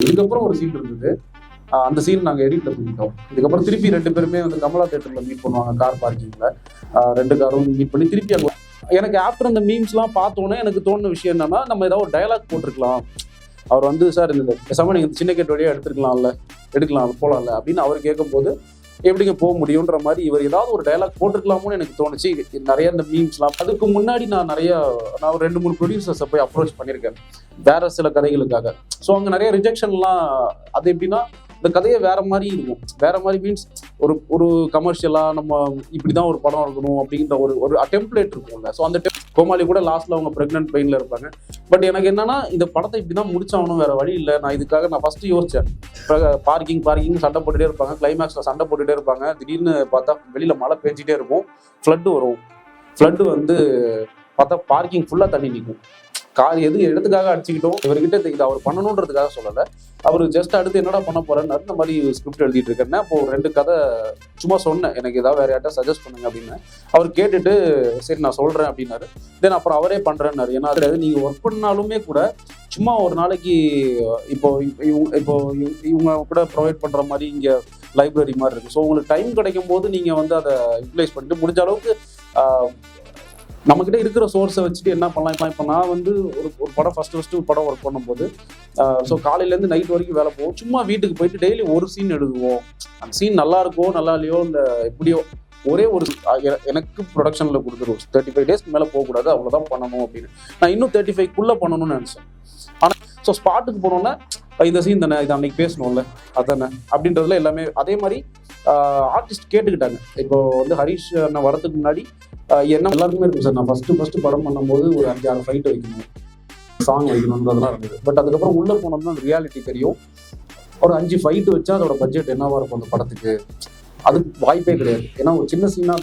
இதுக்கப்புறம் ஒரு சீன் இருந்தது. அந்த சீன் நாங்கள் எடிட்ல பண்ணிட்டோம். இதுக்கப்புறம் திருப்பி 2 பேருமே வந்து கமலா தேட்டர்ல மீட் பண்ணுவாங்க கார் பார்க்கிங்ல. 2 காரும் மீட் பண்ணி திருப்பி அங்கே எனக்கு ஆஃப்டர் அந்த மீம்ஸ்லாம் பார்த்தோன்னே எனக்கு தோணுன விஷயம் என்னன்னா, நம்ம ஏதாவது ஒரு டயலாக் போட்டிருக்கலாம். அவர் வந்து சார் இந்த பேசாம நீங்க சின்ன கேட் வழியா எடுக்கலாம் போலாம்ல அப்படின்னு அவர் கேட்கும்போது எப்படிங்க போக முடியுன்ற மாதிரி இவர் ஏதாவது ஒரு டயலாக் போட்டிருக்கலாமோன்னு எனக்கு தோணுச்சு. நிறைய இந்த மீம்ஸ்லாம் அதுக்கு முன்னாடி நான் ஒரு 2-3 ப்ரொடியூசர்ஸை போய் அப்ரோச் பண்ணியிருக்கேன் வேற சில கதைகளுக்காக. ஸோ அங்கே நிறைய ரிஜெக்ஷன்லாம். அது எப்படின்னா இந்த கதையை வேற மாதிரி இருக்கும். வேற மாதிரி மீன்ஸ் ஒரு கமர்ஷியலா நம்ம இப்படிதான் ஒரு படம் இருக்கணும் அப்படிங்கிற ஒரு டெம்ப்ளேட் இருக்கும்ல. ஸோ அந்த கோமாளி கூட லாஸ்ட்ல அவங்க பிரெக்னன்ட் பெயின்ல இருப்பாங்க. பட் எனக்கு என்னன்னா இந்த படத்தை இப்படிதான் முடிச்சாகணும், வேற வழி இல்லை. நான் ஃபர்ஸ்ட் யோசிச்சேன். பார்க்கிங் சண்டை போட்டுட்டே இருப்பாங்க, கிளைமேக்ஸ்ல சண்டை போட்டுட்டே இருப்பாங்க. திடீர்னு பார்த்தா வெளியில மழை பெஞ்சிட்டே இருக்கும், ஃப்ளட்டு வரும். ஃப்ளட்டு வந்து பார்த்தா பார்க்கிங் ஃபுல்லா தண்ணி நிற்கும். கார் எடுத்துக்காக அடிச்சுக்கிட்டோம். இவர்கிட்ட இதை அவர் பண்ணணுன்றதுக்காக சொல்லலை. அவர் ஜஸ்ட் அடுத்து என்னடா பண்ண போறேன்னு இந்த மாதிரி ஸ்கிரிப்ட் எழுதிட்டு இருக்கேன்னா அப்போ 2 கதை சும்மா சொன்னேன், எனக்கு ஏதாவது வேற யார்ட்ட சஜஸ்ட் பண்ணுங்க அப்படின்னு. அவர் கேட்டுட்டு சரி நான் சொல்றேன் அப்படின்னாரு. தென் அப்புறம் அவரே பண்றேன்னாரு. ஏன்னா அது நீங்க ஒர்க் பண்ணாலுமே கூட சும்மா ஒரு நாளைக்கு இப்போ இவங்க கூட ப்ரொவைட் பண்ற மாதிரி இங்க லைப்ரரி மாதிரி இருக்கு. ஸோ உங்களுக்கு டைம் கிடைக்கும் போது நீங்க வந்து அதை யூட்டிலைஸ் பண்ணிட்டு முடிஞ்ச அளவுக்கு நம்மக்கிட்ட இருக்கிற சோர்ஸை வச்சுட்டு என்ன பண்ணலாம். இப்போ நான் வந்து ஒரு படம் ஃபர்ஸ்ட் ஒரு படம் ஒர்க் பண்ணும்போது ஸோ காலையிலேருந்து நைட் வரைக்கும் வேலை போவோம். சும்மா வீட்டுக்கு போயிட்டு டெய்லி ஒரு சீன் எழுதுவோம். அந்த சீன் நல்லா இருக்கோ நல்லா இல்லையோ இல்லை எப்படியோ ஒரே ஒரு எனக்கு ப்ரொடக்ஷனில் கொடுத்துருவோம். 35 டேஸ்க்கு மேலே போகக்கூடாது, அவ்வளோதான் பண்ணணும் அப்படின்னு. நான் இன்னும் 35க்குள்ளே பண்ணணும்னு நினச்சேன். ஆனால் ஸோ ஸ்பாட்டுக்கு போனோன்னே இந்த சீன் தானே, இது அன்னைக்கு பேசணும்ல அதானே அப்படின்றதுல எல்லாமே அதே மாதிரி ஆர்டிஸ்ட் கேட்டுக்கிட்டாங்க. இப்போ வந்து ஹரிஷ் அண்ணன் வரதுக்கு முன்னாடி என்ன எல்லாருக்குமே இருக்கும் சார், நான் ஃபர்ஸ்ட் படம் பண்ணும்போது ஒரு 5-6 ஃபைட் வைக்கணும், சாங் வைக்கணுன்றதெல்லாம் இருந்தது. பட் அதுக்கப்புறம் உள்ள போனோம்னா ரியாலிட்டி தெரியும். ஒரு 5 ஃபைட் வச்சா அதோட பட்ஜெட் என்னவா இருக்கும் அந்த படத்துக்கு, அதுக்கு வாய்ப்பே கிடையாது. ஏன்னா ஒரு சின்ன சீனா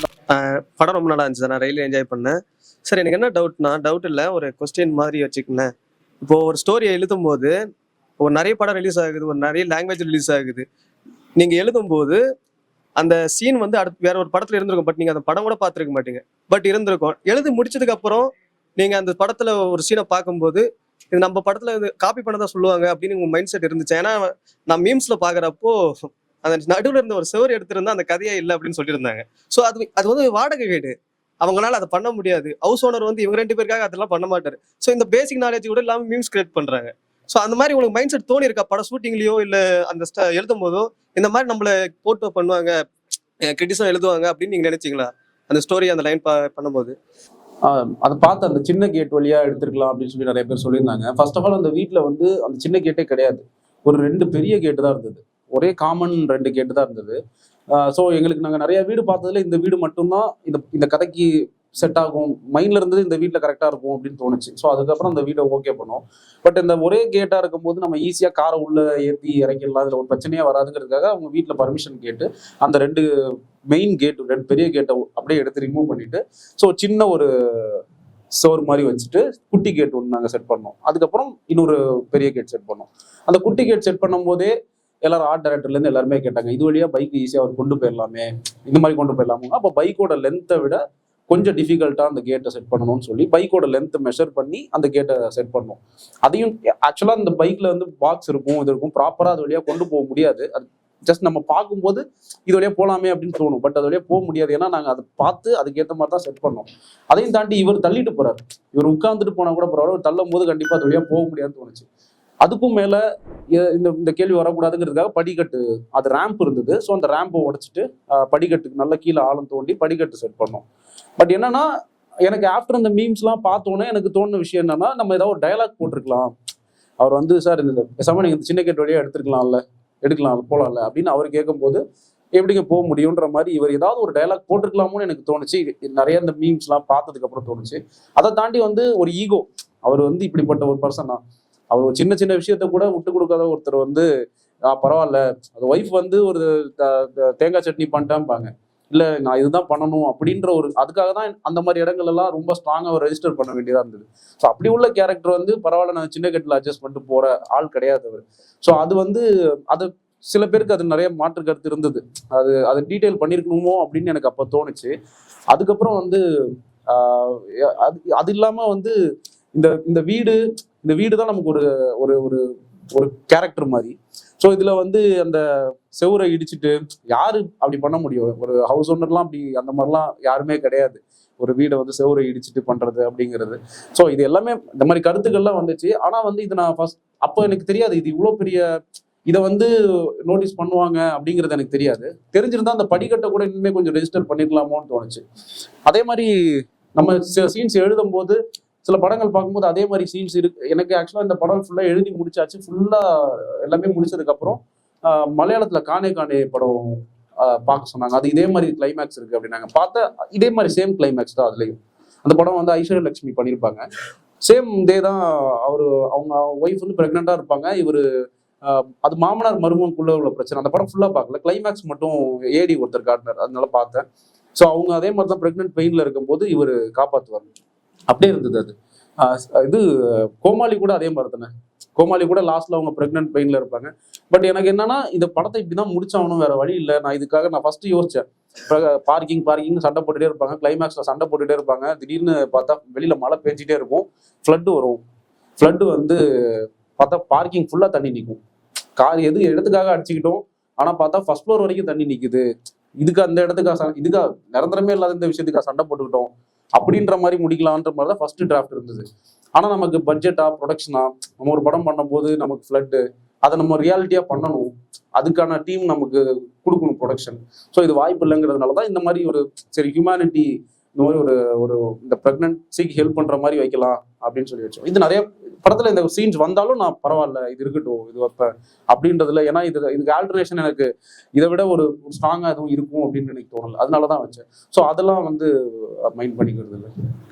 படம் ரொம்ப நல்லா இருந்துச்சு. நான் ரயில்வே என்ஜாய் பண்ணேன். சார் எனக்கு என்ன டவுட் இல்லை, ஒரு கொஸ்டின் மாதிரி வச்சுக்கோங்க. இப்போ ஒரு ஸ்டோரியை எழுதும் போது ஒரு நிறைய படம் ரிலீஸ் ஆகுது, ஒரு நிறைய லாங்குவேஜ் ரிலீஸ் ஆகுது. நீங்க எழுதும் போது அந்த சீன் வந்து அடுத்து வேற ஒரு படத்துல இருந்திருக்கும், பட் நீங்க அந்த படம் கூட பார்த்துருக்க மாட்டீங்க. பட் இருந்திருக்கும். எழுதி முடிச்சதுக்கு அப்புறம் நீங்க அந்த படத்துல ஒரு சீனை பார்க்கும்போது இது நம்ம படத்துல காப்பி பண்ணதான் சொல்லுவாங்க அப்படின்னு உங்க மைண்ட் செட் இருந்துச்சு. ஏன்னா நான் மீம்ஸ்ல பாக்குறப்போ அந்த நடுவில் இருந்த ஒரு சுவர் எடுத்திருந்தா அந்த கதையே இல்லை அப்படின்னு சொல்லியிருந்தாங்க. ஸோ அது வந்து வாடகை வீடு, அவங்களால அதை பண்ண முடியாது. ஹவுஸ் ஓனர் வந்து இவங்க 2 பேருக்காக அதெல்லாம் பண்ண மாட்டாரு. ஸோ இந்த பேசிக் நாலேஜ் கூட இல்லாமல் மீம்ஸ் கிரியேட் பண்றாங்க. ஸோ அந்த மாதிரி உங்களுக்கு மைண்ட் செட் தோணி இருக்கா படம் ஷூட்டிங்லயோ இல்லை அந்த எழுதும் போதோ இந்த மாதிரி நம்மள போட்டோ பண்ணுவாங்க, கிரிட்டிசம் எழுதுவாங்க அப்படின்னு நீங்க நினைச்சீங்களா அந்த ஸ்டோரி அந்த லைன் பண்ணும்போது? அதை பார்த்து அந்த சின்ன கேட் வழியா எடுத்துருக்கலாம் அப்படின்னு சொல்லி நிறைய பேர் சொல்லியிருந்தாங்க. ஃபர்ஸ்ட் ஆஃப் ஆல் அந்த வீட்டில் வந்து அந்த சின்ன கேட்டே கிடையாது, ஒரு 2 பெரிய கேட்டு தான் இருந்தது. ஒரே காமன் 2 கேட்டு தான் இருந்தது. ஸோ எங்களுக்கு நாங்கள் நிறைய வீடு பார்த்ததுல இந்த வீடு மட்டும்தான் இந்த கதைக்கு செட் ஆகும், மைண்ட்ல இருந்தது இந்த வீட்டில் கரெக்டாக இருக்கும் அப்படின்னு தோணுச்சு. ஸோ அதுக்கப்புறம் அந்த வீடை ஓகே பண்ணோம். பட் இந்த ஒரே கேட்டாக இருக்கும்போது நம்ம ஈஸியாக காரை உள்ள ஏற்றி இறக்கிடலாம், அதில் ஒரு பிரச்சனையாக வராதுங்கிறதுக்காக அவங்க வீட்டில் பர்மிஷன் கேட்டு அந்த 2 மெயின் கேட்டு 2 பெரிய கேட்டை அப்படியே எடுத்து ரிமூவ் பண்ணிட்டு ஸோ சின்ன ஒரு சோறு மாதிரி வச்சுட்டு குட்டி கேட் ஒன்று நாங்கள் செட் பண்ணோம். அதுக்கப்புறம் இன்னொரு பெரிய கேட் செட் பண்ணோம். அந்த குட்டி கேட் செட் பண்ணும் போதே எல்லாரும் ஆர்ட் டைரக்டர்லேருந்து எல்லாருமே கேட்டாங்க, இது வழியா பைக் ஈஸியாக அவர் கொண்டு போயிடலாமே, இந்த மாதிரி கொண்டு போயிடலாமா. அப்போ பைக்கோட லென்த்தை விட கொஞ்சம் டிஃபிகல்ட்டாக அந்த கேட்டை செட் பண்ணணும்னு சொல்லி பைக்கோட லென்த்தை மெஷர் பண்ணி அந்த கேட்டை செட் பண்ணோம். அதையும் ஆக்சுவலாக அந்த பைக்கில் வந்து பாக்ஸ் இருக்கும், இது இருக்கும், ப்ராப்பராக அது வழியாக கொண்டு போக முடியாது. அது ஜஸ்ட் நம்ம பார்க்கும்போது இது வழியாக போகலாமே அப்படின்னு தோணும், பட் அது வழியாக போக முடியாது. ஏன்னா நாங்கள் அதை பார்த்து அதுக்கேற்ற மாதிரி தான் செட் பண்ணோம். அதையும் தாண்டி இவர் தள்ளிட்டு போறாரு, இவர் உட்காந்துட்டு போனால் கூட பரவாயில்ல, தள்ளும் போது கண்டிப்பாக அது வழியாக போக முடியாதுன்னு தோணுச்சு. அதுக்கும் மேலே இந்த கேள்வி வரக்கூடாதுங்கிறதுக்காக படிக்கட்டு, அது ரேம்ப் இருந்தது. ஸோ அந்த ரேம்பை உடைச்சிட்டு படிக்கட்டுக்கு நல்லா கீழே ஆழம் தோண்டி படிக்கட்டு செட் பண்ணோம். பட் என்னன்னா எனக்கு ஆஃப்டர் இந்த மீம்ஸ்லாம் பார்த்தோன்னே எனக்கு தோணுன விஷயம் என்னன்னா, நம்ம ஏதாவது ஒரு டயலாக் போட்டிருக்கலாம். அவர் வந்து சார் இந்த பேசாம நீங்க இந்த சின்ன கேட் வழியா எடுக்கலாம் போலாம்ல அப்படின்னு அவர் கேட்கும்போது எப்படிங்க போக முடியுன்ற மாதிரி இவர் ஏதாவது ஒரு டயலாக் போட்டிருக்கலாமோன்னு எனக்கு தோணுச்சு. நிறைய இந்த மீம்ஸ்லாம் பார்த்ததுக்கு அப்புறம் தோணுச்சு. அதை தாண்டி வந்து ஒரு ஈகோ, அவர் வந்து இப்படிப்பட்ட ஒரு பர்சனா, அவர் ஒரு சின்ன விஷயத்த கூட விட்டு கொடுக்காத ஒருத்தர் வந்து பரவாயில்ல, அது ஒய்ஃப் வந்து ஒரு தேங்காய் சட்னி பண்ணிட்டாம்பாங்க, இல்லை நான் இதுதான் பண்ணணும் அப்படின்ற ஒரு அதுக்காக தான் அந்த மாதிரி இடங்கள் எல்லாம் ரொம்ப ஸ்ட்ராங்காக ரெஜிஸ்டர் பண்ண வேண்டியதாக இருந்தது. ஸோ அப்படி உள்ள கேரக்டர் வந்து பரவாயில்ல நான் சின்ன கட்டில் அட்ஜஸ்ட் பண்ணிட்டு போகிற ஆள் கிடையாது அவர். ஸோ அது வந்து அது சில பேருக்கு அது நிறைய மாற்று கருத்து இருந்தது, அது டீட்டெயில் பண்ணியிருக்கணுமோ அப்படின்னு எனக்கு அப்போ தோணுச்சு. அதுக்கப்புறம் வந்து அது இல்லாமல் வந்து இந்த வீடு தான் நமக்கு ஒரு ஒரு கேரக்டர் மாதிரி. ஸோ இதுல வந்து அந்த செவுரை இடிச்சிட்டு யாரு அப்படி பண்ண முடியும்? ஒரு ஹவுஸ் ஓனர்லாம் அப்படி அந்த மாதிரிலாம் யாருமே கிடையாது. ஒரு வீடை வந்து செவுரை இடிச்சிட்டு பண்றது அப்படிங்கிறது. ஸோ இது எல்லாமே இந்த மாதிரி கருத்துக்கள்லாம் வந்துச்சு. ஆனா வந்து இது நான் ஃபர்ஸ்ட் அப்போ எனக்கு தெரியாது இது இவ்வளோ பெரிய இதை வந்து நோட்டீஸ் பண்ணுவாங்க அப்படிங்கிறது எனக்கு தெரியாது. தெரிஞ்சிருந்தா அந்த படிக்கட்டை கூட இன்னுமே கொஞ்சம் ரெஜிஸ்டர் பண்ணிக்கலாமோன்னு தோணுச்சு. அதே மாதிரி நம்ம சீன்ஸ் எழுதும் போது சில படங்கள் பார்க்கும்போது அதே மாதிரி சீன்ஸ் இருக்கு. எனக்கு ஆக்சுவலா இந்த படம் ஃபுல்லா எழுதி முடிச்சாச்சு. ஃபுல்லா எல்லாமே முடிச்சதுக்கு அப்புறம் மலையாளத்துல காணே காணே படம் பார்க்க சொன்னாங்க. அது இதே மாதிரி கிளைமேக்ஸ் இருக்கு அப்படின்னாங்க. பார்த்தா இதே மாதிரி சேம் கிளைமேக்ஸ் தான் அதுலயும். அந்த படம் வந்து ஐஸ்வர்யா லட்சுமி பண்ணியிருப்பாங்க. சேம் இதே தான். அவங்க ஒய்ஃப் வந்து பிரெக்னெண்டா இருப்பாங்க. இவரு அது மாமனார் மருமகனுக்குள்ள உள்ள பிரச்சனை. அந்த படம் ஃபுல்லா பார்க்கல, கிளைமேக்ஸ் மட்டும் ஏடி ஒருத்தர் காட்டினார், அதனால பார்த்தேன். ஸோ அவங்க அதே மாதிரி தான் பிரெக்னென்ட் பெயின்ல இருக்கும்போது இவர் காப்பாற்றுவார். அப்படியே இருந்தது அது. இது கோமாளி கூட அதே மாதிரி தானே. கோமாளி கூட லாஸ்ட்ல அவங்க பிரெக்னென்ட் பெயின்ல இருப்பாங்க. பட் எனக்கு என்னன்னா இந்த படத்தை இப்படிதான் முடிச்சாகணும், வேற வழி இல்லை. நான் ஃபர்ஸ்ட் யோசிச்சேன். பார்க்கிங் சண்டை போட்டுட்டே இருப்பாங்க, கிளைமேக்ஸ்ல சண்டை போட்டுட்டே இருப்பாங்க. திடீர்னு பார்த்தா வெளியில மழை பெஞ்சிட்டே இருக்கும், ஃப்ளட் வரும். ஃப்ளட் வந்து பார்த்தா பார்க்கிங் ஃபுல்லா தண்ணி நிற்கும். கார் எது இடத்துக்காக அடிச்சுக்கிட்டோம், ஆனா பார்த்தா ஃபர்ஸ்ட் ஃப்ளோர் வரைக்கும் தண்ணி நிக்குது. இதுக்கு அந்த இதுக்கா நிரந்தரமே இல்லாத இந்த விஷயத்துக்காக சண்டை போட்டுக்கிட்டோம் அப்படின்ற மாதிரி முடிக்கலான்ற மாதிரி தான் ஃபர்ஸ்ட் டிராஃப்ட் இருந்தது. ஆனா நமக்கு பட்ஜெட்டா ப்ரொடக்ஷனா நம்ம ஒரு படம் பண்ணும்போது நமக்கு ஃப்ளட்டு அதை நம்ம ரியாலிட்டியா பண்ணணும், அதுக்கான டீம் நமக்கு கொடுக்கணும் ப்ரொடக்ஷன். ஸோ இது வாய்ப்பு இல்லைங்கிறதுனால தான் இந்த மாதிரி ஒரு சரி ஹியூமனிட்டி இந்த மாதிரி ஒரு இந்த ப்ரெக்னன்சிக்கு ஹெல்ப் பண்ற மாதிரி வைக்கலாம் அப்படின்னு சொல்லி வச்சோம். இது நிறைய படத்துல இந்த சீன்ஸ் வந்தாலும் நான் பரவாயில்ல, இது இருக்கட்டும், இது வைப்பேன் அப்படின்றதுல. ஏன்னா இதுக்கு ஆல்டர்னேஷன் எனக்கு இதை விட ஒரு ஸ்ட்ராங்கா எதுவும் இருக்கும் அப்படின்னு எனக்கு தோணல, அதனாலதான் வச்சேன். ஸோ அதெல்லாம் வந்து மைண்ட் பண்ணிக்கிறது இல்லை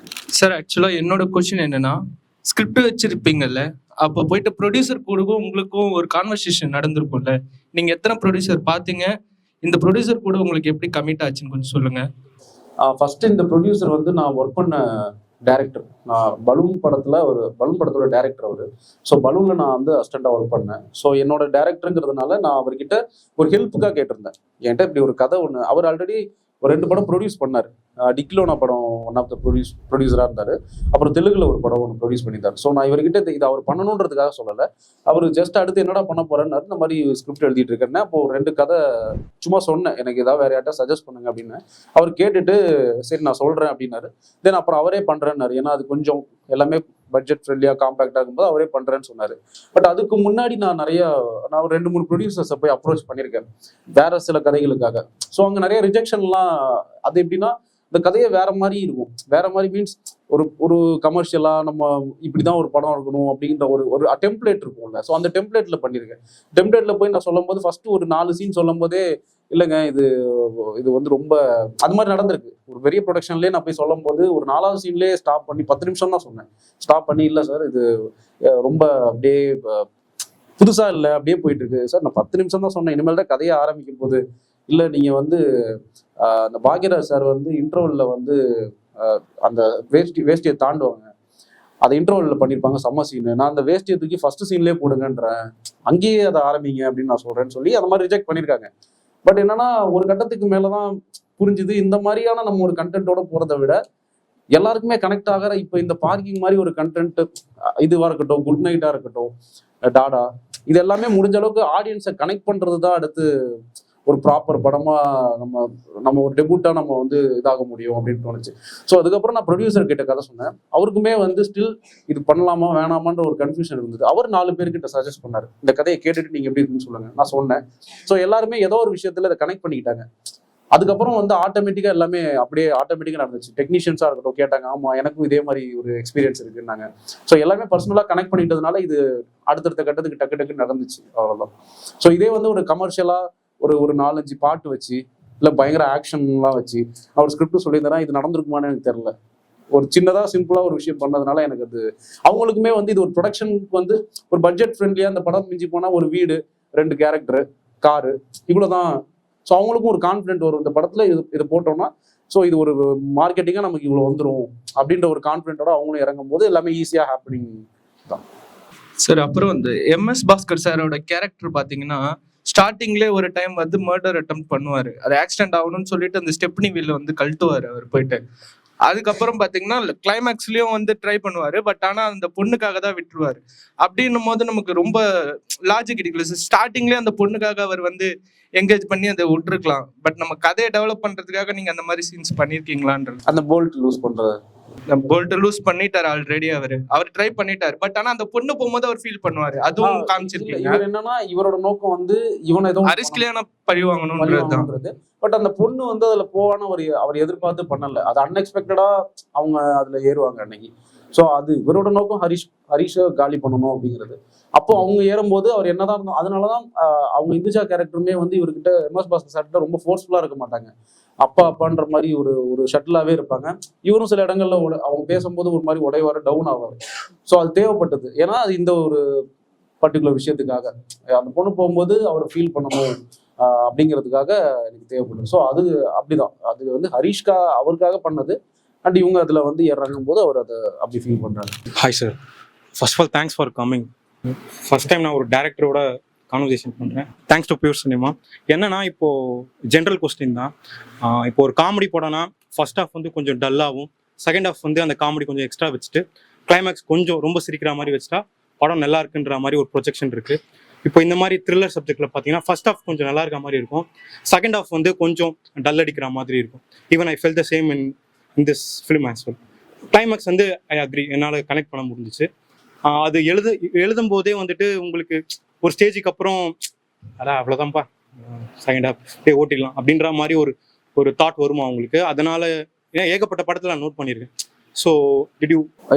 சார். ஆக்சுவலா என்னோட கொஸ்டின் என்னன்னா, ஸ்கிரிப்ட் வச்சிருப்பீங்கல்ல, அப்போ போயிட்டு ப்ரொடியூசர் கூடவும் உங்களுக்கும் ஒரு கான்வர்சேஷன் நடந்திருக்கும்ல. நீங்க எத்தனை ப்ரொடியூசர் பாத்தீங்க? இந்த ப்ரொடியூசர் கூட உங்களுக்கு எப்படி கமிட் ஆச்சுன்னு கொஞ்சம் சொல்லுங்க. ஃபர்ஸ்ட் இந்த ப்ரொடியூசர் வந்து நான் ஒர்க் பண்ண டைரக்டர். நான் பலூன் படத்தோட டைரக்டர் அவரு. ஸோ பலூன்ல நான் வந்து அசிஸ்டண்டா ஒர்க் பண்ணேன். ஸோ என்னோட டைரக்டருங்கிறதுனால நான் அவர்கிட்ட ஒரு ஹெல்ப்புக்காக கேட்டிருந்தேன். என்கிட்ட இப்படி ஒரு கதை ஒன்று, அவர் ஆல்ரெடி ஒரு 2 படம் ப்ரொடியூஸ் பண்ணார். டிக்லோனா படம் ஒன் ஆஃப் த ப்ரொடியூசராக இருந்தார். அப்புறம் தெலுங்குல ஒரு படம் ஒன்று ப்ரொடியூஸ் பண்ணியிருந்தார். ஸோ நான் இவர்கிட்ட இது அவர் பண்ணணுன்றதுக்காக சொல்லலை. அவர் ஜஸ்ட் அடுத்து என்னடா பண்ண போறேன்னு இந்த மாதிரி ஸ்கிரிப்ட் எழுதிட்டு இருக்கேன்னா, அப்போ 2 கதை சும்மா சொன்னேன், எனக்கு ஏதாவது வேற யார்ட்டா சஜஸ்ட் பண்ணுங்க அப்படின்னு. அவர் கேட்டுட்டு சரி நான் சொல்றேன் அப்படின்னாரு. தென் அப்புறம் அவரே பண்றேன்னாரு. ஏன்னா அது கொஞ்சம் எல்லாமே பட்ஜெட் ஃப்ரெண்ட்லியா காம்பேக்டா இருக்கும்போது அவரே பண்றேன்னு சொன்னாரு. பட் அதுக்கு முன்னாடி நான் ஒரு 2-3 ப்ரொடியூசர்ஸை போய் அப்ரோச் பண்ணியிருக்கேன் வேற சில கதைகளுக்காக. ஸோ அங்க நிறைய ரிஜெக்ஷன்லாம். அது எப்படின்னா இந்த கதையை வேற மாதிரி இருக்கும். வேற மாதிரி மீன்ஸ் ஒரு கமர்ஷியலா நம்ம இப்படிதான் ஒரு படம் இருக்கணும் அப்படின்ற ஒரு டெம்ப்ளேட் இருக்கும்ல. ஸோ அந்த டெம்ப்ளேட்ல பண்ணியிருக்கேன். டெம்ப்ளேட்ல போய் நான் சொல்லும் போது ஃபர்ஸ்ட் ஒரு 4 சீன் சொல்லும் போதே இல்லைங்க இது வந்து ரொம்ப அது மாதிரி நடந்திருக்கு. ஒரு பெரிய ப்ரொடக்ஷன்லேயே நான் போய் சொல்லும் போது ஒரு 4வது சீன்லேயே ஸ்டாப் பண்ணி 10 நிமிஷம் தான் சொன்னேன். ஸ்டாப் பண்ணி இல்லை சார் இது ரொம்ப அப்படியே புதுசா இல்லை, அப்படியே போயிட்டு இருக்கு சார், நான் 10 நிமிஷம் தான் சொன்னேன், இனிமேல் தான் கதையை ஆரம்பிக்கும் போது இல்லை நீங்க வந்து அந்த பாக்யராஜ் சார் வந்து இன்டர்வல்ல வந்து அந்த வேஷ்டியை தாண்டுவாங்க, அதை இன்டர்வல்ல பண்ணியிருப்பாங்க செம்ம சீனு, நான் அந்த வேஷ்டியை தூக்கி ஃபர்ஸ்ட் சீன்லேயே போடுங்கன்றேன், அங்கேயே அதை ஆரம்பிங்க அப்படின்னு நான் சொல்றேன்னு சொல்லி அந்த மாதிரி ரிஜெக்ட் பண்ணியிருக்காங்க. பட் என்னன்னா ஒரு கட்டத்துக்கு மேலதான் புரிஞ்சுது, இந்த மாதிரியான நம்ம ஒரு கண்டென்ட்டோட போறதை விட எல்லாருக்குமே கனெக்ட் ஆகிற இப்போ இந்த பார்க்கிங் மாதிரி ஒரு கண்டென்ட் இதுவா இருக்கட்டும், குட் நைட்டா இருக்கட்டும், டாடா, இது எல்லாமே முடிஞ்ச அளவுக்கு ஆடியன்ஸை கனெக்ட் பண்றது தான் அடுத்து ஒரு ப்ராப்பர் படமா நம்ம ஒரு டெபியூட்டா நம்ம வந்து இதாக முடியும் அப்படின்னு தோணுச்சு. ஸோ அதுக்கப்புறம் நான் ப்ரொடியூசர் கிட்ட கதை சொன்னேன். அவருக்குமே வந்து ஸ்டில் இது பண்ணலாமா வேணாமான்ற ஒரு கன்ஃபியூஷன் இருந்தது. அவர் 4 பேர்கிட்ட சஜஸ்ட் பண்ணாரு, இந்த கதையை கேட்டுட்டு நீங்க எப்படி இருக்குன்னு சொல்லுங்க. நான் சொன்னேன். ஸோ எல்லாருமே ஏதோ ஒரு விஷயத்துல இதை கனெக்ட் பண்ணிக்கிட்டாங்க. அதுக்கப்புறம் வந்து ஆட்டோமேட்டிக்கா எல்லாமே அப்படியே ஆட்டோமேட்டிக்கா நடந்துச்சு. டெக்னீஷியன்ஸா இருக்கட்டும் கேட்டாங்க, ஆமா எனக்கும் இதே மாதிரி ஒரு எக்ஸ்பீரியன்ஸ் இருக்குன்னாங்க. ஸோ எல்லாமே பர்சனலா கனெக்ட் பண்ணிட்டதுனால இது அடுத்தடுத்த கட்டத்துக்கு டக்கு நடந்துச்சு, அவ்வளவுதான். ஸோ இதே வந்து ஒரு கமர்ஷியலா ஒரு 4-5 பாட்டு வச்சு இல்லை பயங்கர ஆக்ஷன்லாம் வச்சு அவர் ஸ்கிரிப்ட் சொல்லியிருந்தா இது நடந்திருக்குமான்னு எனக்கு தெரியல. ஒரு சின்னதா சிம்பிளா ஒரு விஷயம் பண்ணதுனால எனக்கு அது அவங்களுக்குமே வந்து இது ஒரு ப்ரொடக்ஷனுக்கு வந்து ஒரு பட்ஜெட் ஃப்ரெண்ட்லியா அந்த படம் மிஞ்சி போனா ஒரு வீடு, 2 கேரக்டரு, காரு, இவ்வளவுதான். ஸோ அவங்களுக்கும் ஒரு கான்ஃபிடென்ட் வரும், இந்த படத்துல இது போட்டோம்னா ஸோ இது ஒரு மார்க்கெட்டிங்கா நமக்கு இவ்வளவு வந்துடும் அப்படின்ற ஒரு கான்ஃபிடென்ட்டோட அவங்களும் இறங்கும் போது எல்லாமே ஈஸியா ஹேப்பனிங் தான் சார். அப்புறம் வந்து MS பாஸ்கர் சாரோட கேரக்டர் பாத்தீங்கன்னா ஸ்டார்டிங்லேயே ஒரு டைம் வந்து மர்டர் அட்டெம்ப்ட் பண்ணுவாரு. அது ஆக்சிடென்ட் ஆகணும்னு சொல்லிட்டு அந்த ஸ்டெப்னி வீல்ல வந்து கழட்டுவாரு அவர் போயிட்டு. அதுக்கப்புறம் பாத்தீங்கன்னா கிளைமேக்ஸ்லயும் வந்து ட்ரை பண்ணுவாரு, பட் ஆனா அந்த பொண்ணுக்காக தான் விட்டுருவாரு. அப்படின்னும் போது நமக்கு ரொம்ப லாஜிக் கிடைக்கல. ஸ்டார்டிங்லேயே அந்த பொண்ணுக்காக அவர் வந்து என்கேஜ் பண்ணி அதை விட்டுருக்கலாம். பட் நம்ம கதையை டெவலப் பண்றதுக்காக நீங்க அந்த மாதிரி சீன்ஸ் பண்ணிருக்கீங்களான்றது. அந்த போல்ட் லூஸ் பண்றது, போல்ட் லூஸ் பண்ணிட்டாரு ஆல்ரெடி, அவர் ட்ரை பண்ணிட்டாரு. பட் ஆனா அந்த பொண்ணு போகும்போது அவர் ஃபீல் பண்ணுவாரு, அதுவும் காமிச்சிருக்கீங்க. இவர் என்னன்னா இவரோட நோக்கம் வந்து இவனை ஏதோ அரிஸ்கிலியான பழி வாங்கணும்ன்றது. பட் அந்த பொண்ணு வந்து அதுல போவான்னு அவர் எதிர்பார்த்து பண்ணல. அது அன்எக்ஸ்பெக்டடா அவங்க அதுல ஏறுவாங்க அன்னைக்கு. ஸோ அது இவரோட நோக்கம் ஹரிஷை காலி பண்ணணும் அப்படிங்கிறது. அப்போ அவங்க ஏறும்போது அவர் என்னதான் இருந்தோம். அதனாலதான் அவங்க இந்துஜா கேரக்டருமே வந்து இவர்கிட்ட எம்எஸ் பாஸ்கர் சார்கிட்ட ரொம்ப ஃபோர்ஸ்ஃபுல்லா இருக்க மாட்டாங்க. அப்பான்ற மாதிரி ஒரு ஷட்டிலாவே இருப்பாங்க. இவரும் சில இடங்கள்ல அவங்க பேசும்போது ஒரு மாதிரி உடைவாரு, டவுன் ஆவாரு. ஸோ அது தேவைப்பட்டது. ஏன்னா அது இந்த ஒரு பர்டிகுலர் விஷயத்துக்காக அந்த பொண்ணு போகும்போது அவர் ஃபீல் பண்ணணும் அப்படிங்கிறதுக்காக எனக்கு தேவைப்படுது. ஸோ அது அப்படிதான். அது வந்து ஹரிஷ்கா அவருக்காக பண்ணது. அண்ட் இவங்க அதுல வந்து இறங்கும் போது அவர் அதை அப்படி ஃபீல் பண்றாங்க. Hi sir, first of all thanks for coming. First time நான் ஒரு டேரக்டரோட கான்வர்சேஷன் பண்ணுறேன். Thanks to pure cinema. என்னன்னா இப்போது ஜென்ரல் கொஸ்டின் தான். இப்போ ஒரு காமெடி படம்னா ஃபர்ஸ்ட் ஹாஃப் வந்து கொஞ்சம் டல்லாகவும், செகண்ட் ஹாஃப் வந்து அந்த காமெடி கொஞ்சம் எக்ஸ்ட்ரா வச்சுட்டு, கிளைமேக்ஸ் கொஞ்சம் ரொம்ப சிரிக்கிற மாதிரி வச்சுட்டா படம் நல்லா இருக்குன்ற மாதிரி ஒரு ப்ரொஜெக்ஷன் இருக்குது. இப்போ இந்த மாதிரி த்ரில்லர் சப்ஜெக்டில் பார்த்தீங்கன்னா ஃபர்ஸ்ட் ஹாஃப் கொஞ்சம் நல்லா இருக்க மாதிரி இருக்கும், செகண்ட் ஹாஃப் வந்து கொஞ்சம் டல் அடிக்கிற மாதிரி இருக்கும். Even I fell the same in this film as well. Climax வந்து ஐ அக்ரி, என்னால் கனெக்ட் பண்ண முடிஞ்சிச்சு. அது எழுதும் போதே வந்துட்டு உங்களுக்கு ஒரு ஸ்டேஜுக்கு அப்புறம் அவ்வளோதான்ப்பா செகண்ட் ஹாஃப் ஓட்டிடலாம் அப்படின்ற மாதிரி ஒரு தாட் வருமா உங்களுக்கு? அதனால ஏகப்பட்ட படத்தில் நான் நோட் பண்ணியிருக்கேன். ஸோ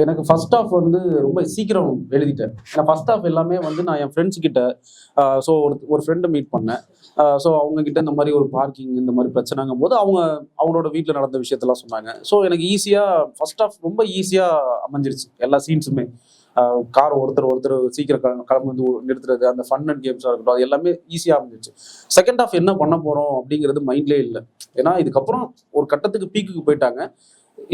எனக்கு ஃபர்ஸ்ட் ஹாஃப் வந்து ரொம்ப சீக்கிரம் எழுதிட்டேன். ஏன்னா ஃபர்ஸ்ட் ஹாஃப் எல்லாமே வந்து நான் என் ஃப்ரெண்ட்ஸ் கிட்ட ஸோ ஒரு ஃப்ரெண்டை மீட் பண்ணேன். ஸோ அவங்க கிட்ட இந்த மாதிரி ஒரு பார்க்கிங் இந்த மாதிரி பிரச்சனைங்கும் போது அவங்களோட வீட்டில் நடந்த விஷயத்தெல்லாம் சொன்னாங்க. ஸோ எனக்கு ஈஸியாக ஃபர்ஸ்ட் ஹாஃப் ரொம்ப ஈஸியாக அமைஞ்சிருச்சு. எல்லா சீன்ஸுமே கார் ஒருத்தர் சீக்கிரம் கிளம்பி வந்து நிறுத்துறது, அந்த ஃபன் அண்ட் கேம்ஸாக இருக்கட்டும், அது எல்லாமே ஈஸியாக அமைஞ்சிருச்சு. செகண்ட் ஹாஃப் என்ன பண்ண போகிறோம் அப்படிங்கிறது மைண்ட்லேயே இல்லை. ஏன்னா இதுக்கப்புறம் ஒரு கட்டத்துக்கு பீக்குக்கு போயிட்டாங்க.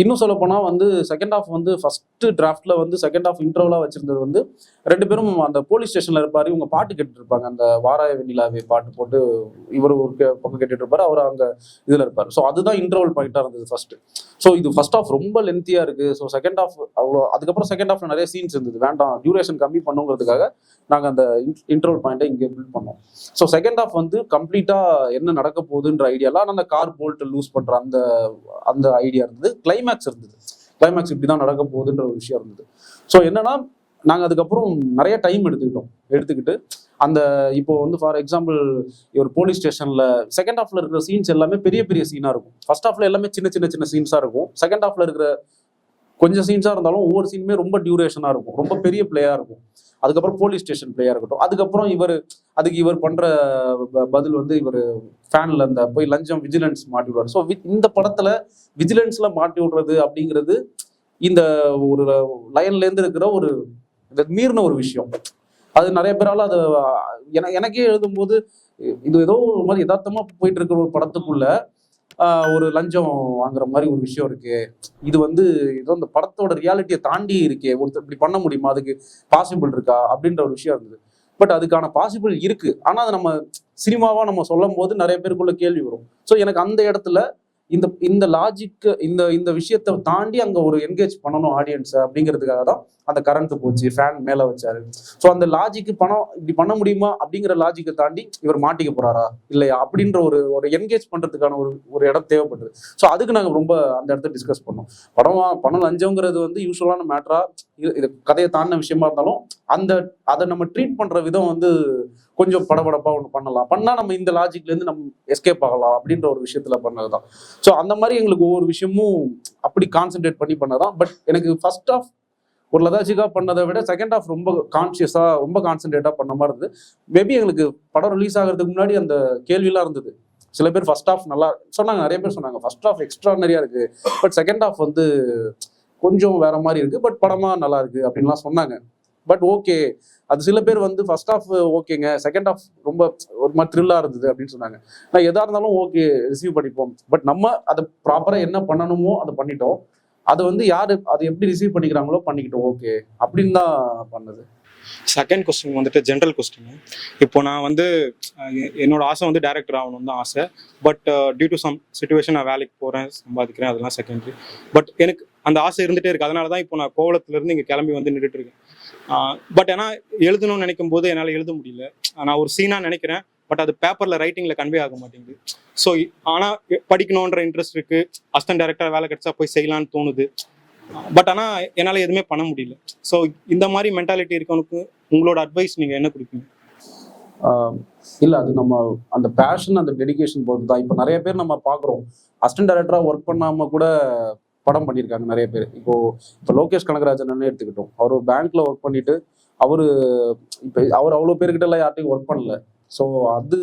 இன்னும் சொல்ல போனா வந்து செகண்ட் ஹாஃப் வந்து ஃபர்ஸ்ட் டிராஃப்ட்ல வந்து செகண்ட் ஹாஃப் இன்ட்ரோவலா வச்சிருந்தது வந்து 2 பேரும் அந்த போலீஸ் ஸ்டேஷன்ல இருப்பாரு, இவங்க பாட்டு கேட்டுட்டு இருப்பாங்க. அந்த வாராய வெண்ணிலாவே பாட்டு போட்டு இவர் ஒரு பக்கம் கேட்டுட்டு இருப்பாரு, அவர் அங்க இதுல இருப்பாரு. ஸோ அதுதான் இன்ட்ரோவல் பாயிண்டா இருந்தது ஃபர்ஸ்ட். ஸோ இது ஃபர்ஸ்ட் ஹாஃப் ரொம்ப லென்த்தியா இருக்கு. ஸோ செகண்ட் ஹாஃப் அவ்வளோ. அதுக்கப்புறம் செகண்ட் ஹாஃப்ல நிறைய சீன்ஸ் இருந்தது, வேண்டாம் டியூரேஷன் கம்மி பண்ணுங்கிறதுக்காக நாங்கள் அந்த இன்ட்ரோவல் பாயிண்டை இங்கே பில்ட் பண்ணோம். ஸோ செகண்ட் ஹாஃப் வந்து கம்ப்ளீட்டா என்ன நடக்க போகுதுன்ற ஐடியாலாம் அந்த கார் போல்ட் லூஸ் பண்ற அந்த ஐடியா இருந்தது. கிளைமேக்ஸ் இருந்தது, கிளைமேக்ஸ் இப்படிதான் நடக்க போகுதுன்ற ஒரு விஷயம் இருந்தது. ஸோ என்னன்னா நாங்கள் அதுக்கப்புறம் நிறைய டைம் எடுத்துக்கிட்டு அந்த இப்போ வந்து ஃபார் எக்ஸாம்பிள் ஒரு போலீஸ் ஸ்டேஷன்ல செகண்ட் ஹாஃப்ல இருக்கிற சீன்ஸ் எல்லாமே பெரிய பெரிய சீனா இருக்கும். ஃபர்ஸ்ட் ஹாஃப்ல எல்லாமே சின்ன சீன்ஸா இருக்கும். செகண்ட் ஹாஃப்ல இருக்கிற கொஞ்சம் சீன்ஸா இருந்தாலும் ஒவ்வொரு சீனுமே ரொம்ப டியூரேஷனா இருக்கும், ரொம்ப பெரிய பிளேயா இருக்கும். அதுக்கப்புறம் போலீஸ் ஸ்டேஷன் பிளேயா இருக்கட்டும், அதுக்கப்புறம் இவர் பண்ற பதில் வந்து இவர் ஃபேன்ல இந்த போய் லஞ்சம் விஜிலன்ஸ் மாட்டி விடுவார். ஸோ இந்த படத்துல விஜிலன்ஸ்ல மாட்டி விடுறது அப்படிங்கிறது இந்த ஒரு லைன்ல இருந்து இருக்கிற ஒரு மீறின ஒரு விஷயம். அது நிறைய பேரால அது எனக்கே எழுதும்போது இது ஏதோ ஒரு மாதிரி யதார்த்தமா போயிட்டு இருக்கிற ஒரு படத்துக்குள்ள ஒரு லஞ்சம் வாங்குற மாதிரி ஒரு விஷயம் இருக்கு. இது வந்து ஏதோ அந்த படத்தோட ரியாலிட்டியை தாண்டி இருக்கே, ஒருத்தர் இப்படி பண்ண முடியுமா, அதுக்கு பாசிபிள் இருக்கா அப்படின்ற ஒரு விஷயம் இருந்தது. பட் அதுக்கான பாசிபிள் இருக்கு. ஆனா அது நம்ம சினிமாவா நம்ம சொல்லும் போது நிறைய பேருக்குள்ள கேள்வி வரும். ஸோ எனக்கு அந்த இடத்துல இந்த லாஜிக் இந்த விஷயத்தை தாண்டி அங்க ஒரு என்கேஜ் பண்ணணும் ஆடியன்ஸை அப்படிங்கிறதுக்காக தான் அந்த கரண்ட் போச்சு, ஃபேன் மேல வச்சாரு. ஸோ அந்த லாஜிக்கு பணம் இப்படி பண்ண முடியுமா அப்படிங்கிற லாஜிக்கை தாண்டி இவர் மாட்டிக்க போறாரா இல்லையா அப்படின்ற ஒரு என்கேஜ் பண்றதுக்கான ஒரு இடம் தேவைப்படுது. ஸோ அதுக்கு நாங்கள் ரொம்ப அந்த இடத்த டிஸ்கஸ் பண்ணோம். பணம் லஞ்சங்கிறது வந்து யூஸ்வலான மேட்டரா, இது கதையை தாண்டின விஷயமா இருந்தாலும் அதை நம்ம ட்ரீட் பண்ற விதம் வந்து கொஞ்சம் படபடப்பா ஒன்று பண்ணா நம்ம இந்த லாஜிக்ல இருந்து நம்ம எஸ்கேப் ஆகலாம் அப்படின்ற ஒரு விஷயத்துல பண்ணதுதான். ஸோ அந்த மாதிரி எங்களுக்கு ஒவ்வொரு விஷயமும் அப்படி கான்சென்ட்ரேட் பண்ணி பண்ணதான். பட் எனக்கு ஃபர்ஸ்ட் ஹாஃப் ஒரு லதாஜிக்கா பண்ணதை விட செகண்ட் ஹாஃப் ரொம்ப கான்சியஸா ரொம்ப கான்சென்ட்ரேட்டா பண்ண மாதிரி இருந்தது. மேபி எங்களுக்கு படம் ரிலீஸ் ஆகிறதுக்கு முன்னாடி அந்த கேள்வியெல்லாம் இருந்தது. சில பேர் ஃபர்ஸ்ட் ஹாஃப் நல்லா சொன்னாங்க, நிறைய பேர் சொன்னாங்க ஃபர்ஸ்ட் ஹாஃப் எக்ஸ்ட்ரானரியா இருக்கு, பட் செகண்ட் ஹாஃப் வந்து கொஞ்சம் வேற மாதிரி இருக்கு, பட் படமா நல்லா இருக்கு அப்படின்லாம் சொன்னாங்க. பட் ஓகே, அது சில பேர் வந்து ஃபர்ஸ்ட் ஹாஃப் ஓகேங்க, செகண்ட் ஹாஃப் ரொம்ப ஒரு மாதிரி த்ரில்லா இருந்தது அப்படின்னு சொன்னாங்க. நான் எதா இருந்தாலும் ஓகே ரிசீவ் பண்ணிப்போம், பட் நம்ம அதை ப்ராப்பரா என்ன பண்ணணுமோ அதை பண்ணிட்டோம். அது வந்து யாரு அதை எப்படி ரிசீவ் பண்ணிக்கிறாங்களோ பண்ணிக்கிட்டோம், ஓகே அப்படின்னு தான் பண்ணது. செகண்ட் கொஸ்டின் வந்துட்டு ஜென்ரல் கொஸ்டின். இப்போ நான் வந்து என்னோட ஆசை வந்து டைரக்டர் ஆகணும் தான் ஆசை. But due to some situation நான் வேலைக்கு போகிறேன், சம்பாதிக்கிறேன், அதெல்லாம் செகண்டரி. பட் எனக்கு அந்த ஆசை இருந்துகிட்டே இருக்குது. அதனால தான் இப்போ நான் கோவளத்துலேருந்து இங்கே கிளம்பி வந்து நின்றுட்டு இருக்கேன். பட் ஆனால் எழுதணும்னு நினைக்கும் போது என்னால் எழுத முடியல. நான் ஒரு சீனாக நினைக்கிறேன், பட் அது பேப்பரில் ரைட்டிங்கில் கன்வே ஆக மாட்டேங்குது. ஸோ ஆனால் படிக்கணுன்ற இன்ட்ரெஸ்ட் இருக்குது. அசிஸ்டன்ட் டைரக்டர் வேலை கிடைச்சா போய் செய்யலான்னு தோணுது. பட் ஆனால் என்னால் எதுவுமே பண்ண முடியல. ஸோ இந்த மாதிரி மென்டாலிட்டி இருக்கவனுக்கு உங்களோட அட்வைஸ் நீங்கள் என்ன கொடுப்பீங்க? இல்லை, அது நம்ம அந்த பேஷன் அந்த டெடிகேஷன் பொறுத்து தான். இப்போ நிறைய பேர் நம்ம பார்க்குறோம் அசிஸ்டன்ட் டைரக்டராக ஒர்க் பண்ணாமல் கூட படம் பண்ணியிருக்காங்க நிறைய பேர். இப்போ லோகேஷ் கனகராஜன் எடுத்துக்கிட்டோம். அவர் ஒரு பேங்க்ல ஒர்க் பண்ணிட்டு அவர் அவ்வளோ பேர்கிட்ட எல்லாம் யார்ட்டையும் ஒர்க் பண்ணல. ஸோ அது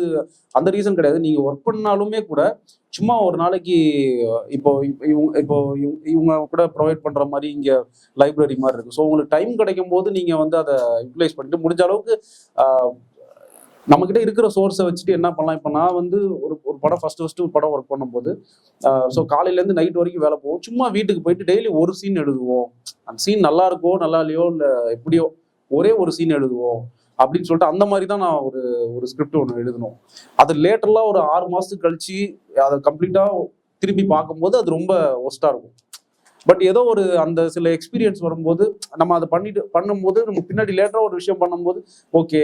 அந்த ரீசன் கிடையாது. நீங்கள் ஒர்க் பண்ணாலுமே கூட சும்மா ஒரு நாளைக்கு இப்போ இவங்க கூட ப்ரொவைட் பண்ணுற மாதிரி இங்கே லைப்ரரி மாதிரி இருக்குது. ஸோ உங்களுக்கு டைம் கிடைக்கும் போது நீங்கள் வந்து அதை யூட்டிலைஸ் பண்ணிட்டு முடிஞ்ச அளவுக்கு நம்மக்கிட்ட இருக்கிற சோர்ஸை வச்சுட்டு என்ன பண்ணலாம். இப்போ நான் வந்து ஒரு படம் ஃபர்ஸ்ட் ஒரு படம் ஒர்க் பண்ணும்போது ஸோ காலையிலேருந்து நைட் வரைக்கும் வேலை போவோம். சும்மா வீட்டுக்கு போயிட்டு டெய்லி ஒரு சீன் எழுதுவோம். அந்த சீன் நல்லா இருக்கோ நல்லா இல்லையோ இல்லை எப்படியோ ஒரே ஒரு சீன் எழுதுவோம் அப்படின்னு சொல்லிட்டு அந்த மாதிரி தான் நான் ஒரு ஸ்கிரிப்ட் ஒன்று எழுதணும். அது லேட்டர்லாம் ஒரு 6 மாதத்துக்கு கழிச்சு அதை கம்ப்ளீட்டாக திரும்பி பார்க்கும்போது அது ரொம்ப ஒஸ்ட்டாக இருக்கும். பட் ஏதோ அந்த சில எக்ஸ்பீரியன்ஸ் வரும்போது நம்ம அதை பண்ணும்போது நம்ம பின்னாடி லேட்டராக ஒரு விஷயம் பண்ணும்போது ஓகே